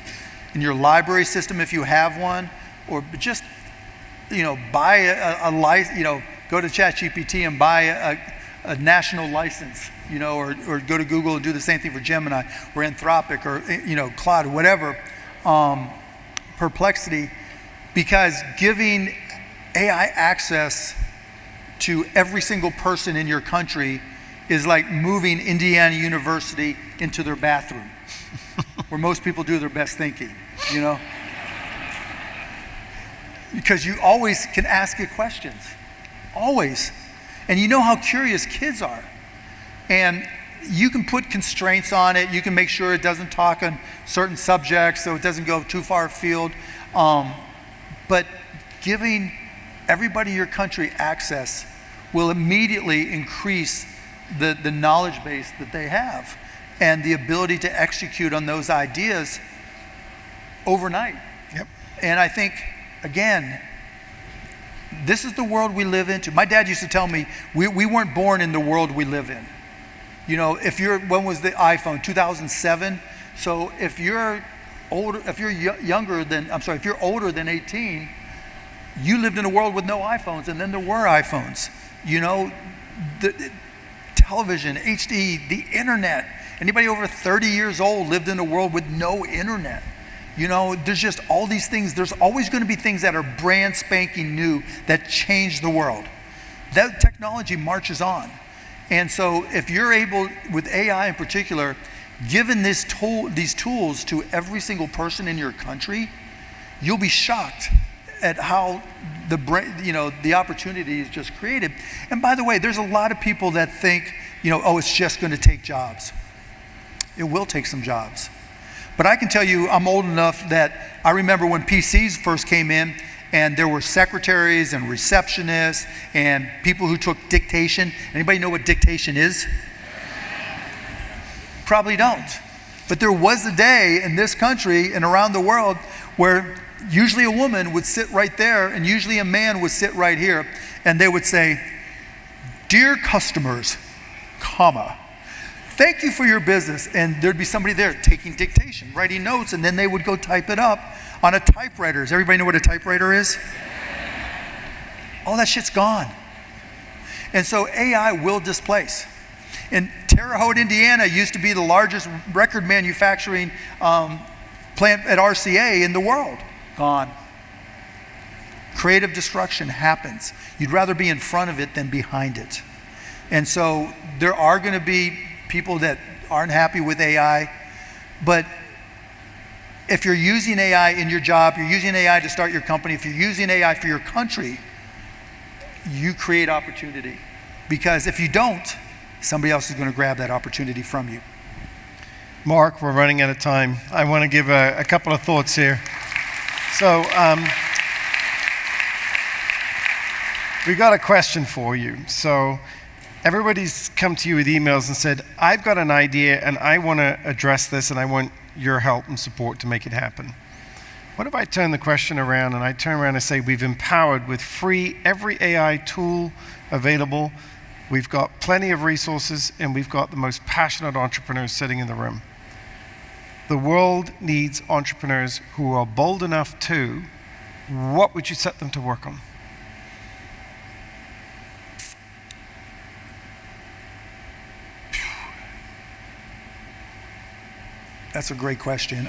in your library system if you have one, or just buy a license, go to ChatGPT and buy a national license, or go to Google and do the same thing for Gemini or Anthropic or Claude, whatever, Perplexity, because giving AI access to every single person in your country is like moving Indiana University into their bathroom, where most people do their best thinking, Because you always can ask it questions, always. And you know how curious kids are. And you can put constraints on it. You can make sure it doesn't talk on certain subjects so it doesn't go too far afield. But giving everybody in your country access will immediately increase the knowledge base that they have and the ability to execute on those ideas overnight. Yep. And I think, again, this is the world we live into. My dad used to tell me, we weren't born in the world we live in. When was the iPhone? 2007. So if you're older than 18, you lived in a world with no iPhones, and then there were iPhones. The television, HD, the internet. Anybody over 30 years old lived in a world with no internet. There's just all these things. There's always going to be things that are brand spanking new that change the world. That technology marches on. And so if you're able, with AI in particular, given these tools to every single person in your country, you'll be shocked at how the opportunity is just created. And by the way, there's a lot of people that think, it's just going to take jobs. It will take some jobs. But I can tell you, I'm old enough that I remember when PCs first came in, and there were secretaries and receptionists and people who took dictation. Anybody know what dictation is? Probably don't. But there was a day in this country and around the world where usually a woman would sit right there and usually a man would sit right here, and they would say, "Dear customers, comma, thank you for your business." And there'd be somebody there taking dictation, writing notes, and then they would go type it up on a typewriter. Does everybody know what a typewriter is? All that shit's gone. And so AI will displace. And Terre Haute, Indiana used to be the largest record manufacturing plant at RCA in the world. Gone. Creative destruction happens. You'd rather be in front of it than behind it. And so there are going to be people that aren't happy with AI, but if you're using AI in your job, you're using AI to start your company, if you're using AI for your country, you create opportunity. Because if you don't, somebody else is going to grab that opportunity from you. Mark, we're running out of time. I want to give a couple of thoughts here. So, we got a question for you. So, everybody's come to you with emails and said, I've got an idea and I want to address this and I want your help and support to make it happen. What if I turn the question around and I turn around and say, we've empowered with free every AI tool available. We've got plenty of resources and we've got the most passionate entrepreneurs sitting in the room. The world needs entrepreneurs who are bold enough to, what would you set them to work on? That's a great question.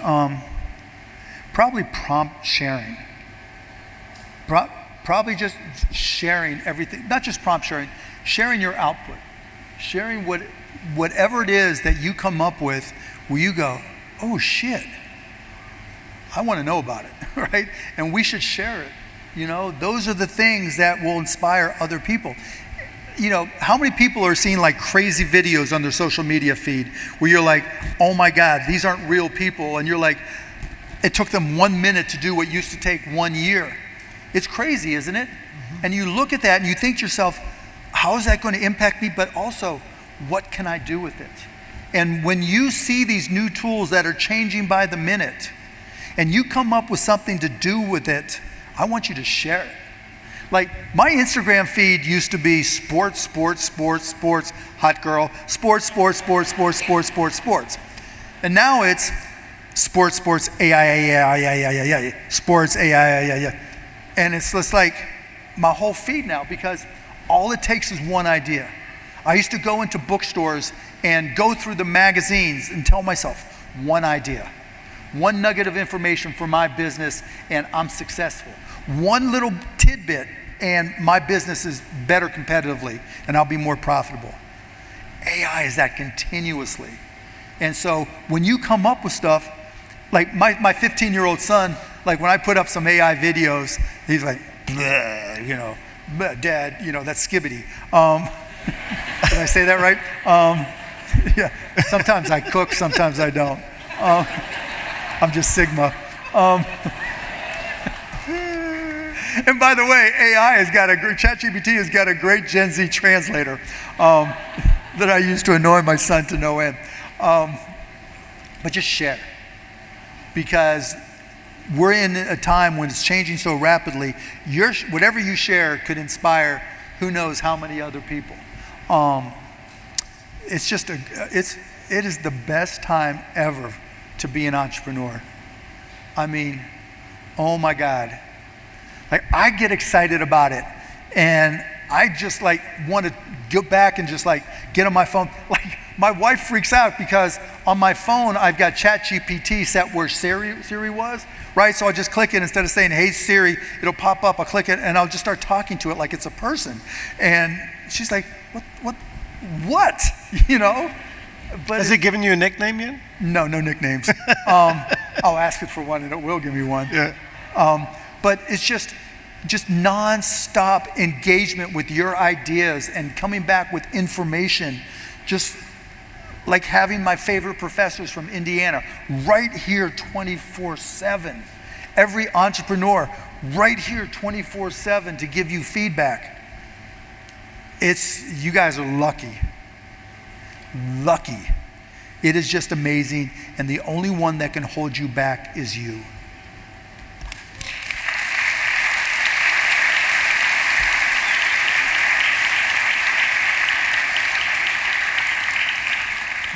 Probably prompt sharing. Probably just sharing everything, not just prompt sharing, sharing your output. Sharing whatever it is that you come up with where you go, oh shit, I want to know about it, right? And we should share it. You know, those are the things that will inspire other people. You know, how many people are seeing like crazy videos on their social media feed where you're like, oh my God, these aren't real people. And you're like, it took them 1 minute to do what used to take 1 year. It's crazy, isn't it? Mm-hmm. And you look at that and you think to yourself, how is that going to impact me? But also, what can I do with it? And when you see these new tools that are changing by the minute, and you come up with something to do with it, I want you to share it. Like, my Instagram feed used to be sports, sports, sports, sports, hot girl, sports, sports, sports, sports, sports, sports, sports. And now it's sports, sports, AI, sports, AI. And it's just like my whole feed now, because all it takes is one idea. I used to go into bookstores and go through the magazines and tell myself, one idea, one nugget of information for my business, and I'm successful. One little tidbit, and my business is better competitively, and I'll be more profitable. AI is that continuously. And so when you come up with stuff, like my 15-year-old son, like when I put up some AI videos, he's like, bleh, you know, bleh, Dad, you know, that's skibbity. Did I say that right? Yeah, sometimes I cook, sometimes I don't. I'm just Sigma. And by the way, ChatGPT has got a great Gen Z translator that I use to annoy my son to no end. But just share. Because we're in a time when it's changing so rapidly, whatever you share could inspire who knows how many other people. It is the best time ever to be an entrepreneur. I mean, oh my God. Like, I get excited about it, and I just like want to go back and just like get on my phone. Like, my wife freaks out because on my phone I've got ChatGPT set where Siri was, right? So I just click it instead of saying, "Hey Siri," it'll pop up. I'll click it and I'll just start talking to it like it's a person. And she's like, "What?" You know? But has it given you a nickname yet? No nicknames. I'll ask it for one and it will give me one. Yeah. But it's just non-stop engagement with your ideas and coming back with information. Just like having my favorite professors from Indiana right here 24/7. Every entrepreneur right here 24/7 to give you feedback. You guys are lucky. Lucky. It is just amazing, and the only one that can hold you back is you.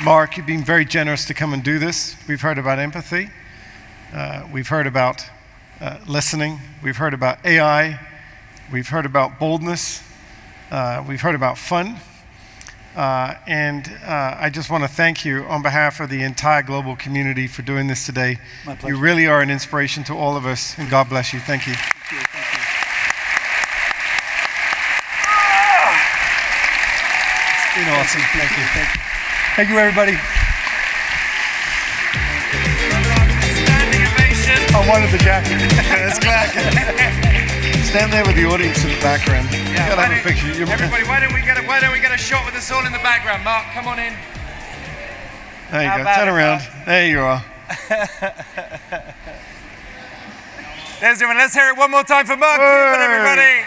Mark, you've been very generous to come and do this. We've heard about empathy. We've heard about listening. We've heard about AI. We've heard about boldness. We've heard about fun. And I just want to thank you on behalf of the entire global community for doing this today. My pleasure. You really are an inspiration to all of us, and God bless you. Thank you. Thank you. It's been awesome. Thank you. Thank you, everybody. Standing I wanted the jacket. That's glad. Stand there with the audience in the background. Yeah, Gotta have a picture. everybody, why don't we get a shot with us all in the background? Mark, come on in. There you How go. about Turn it, around. Mark? There you are. Ladies and gentlemen, let's hear it one more time for Mark Cuban, everybody.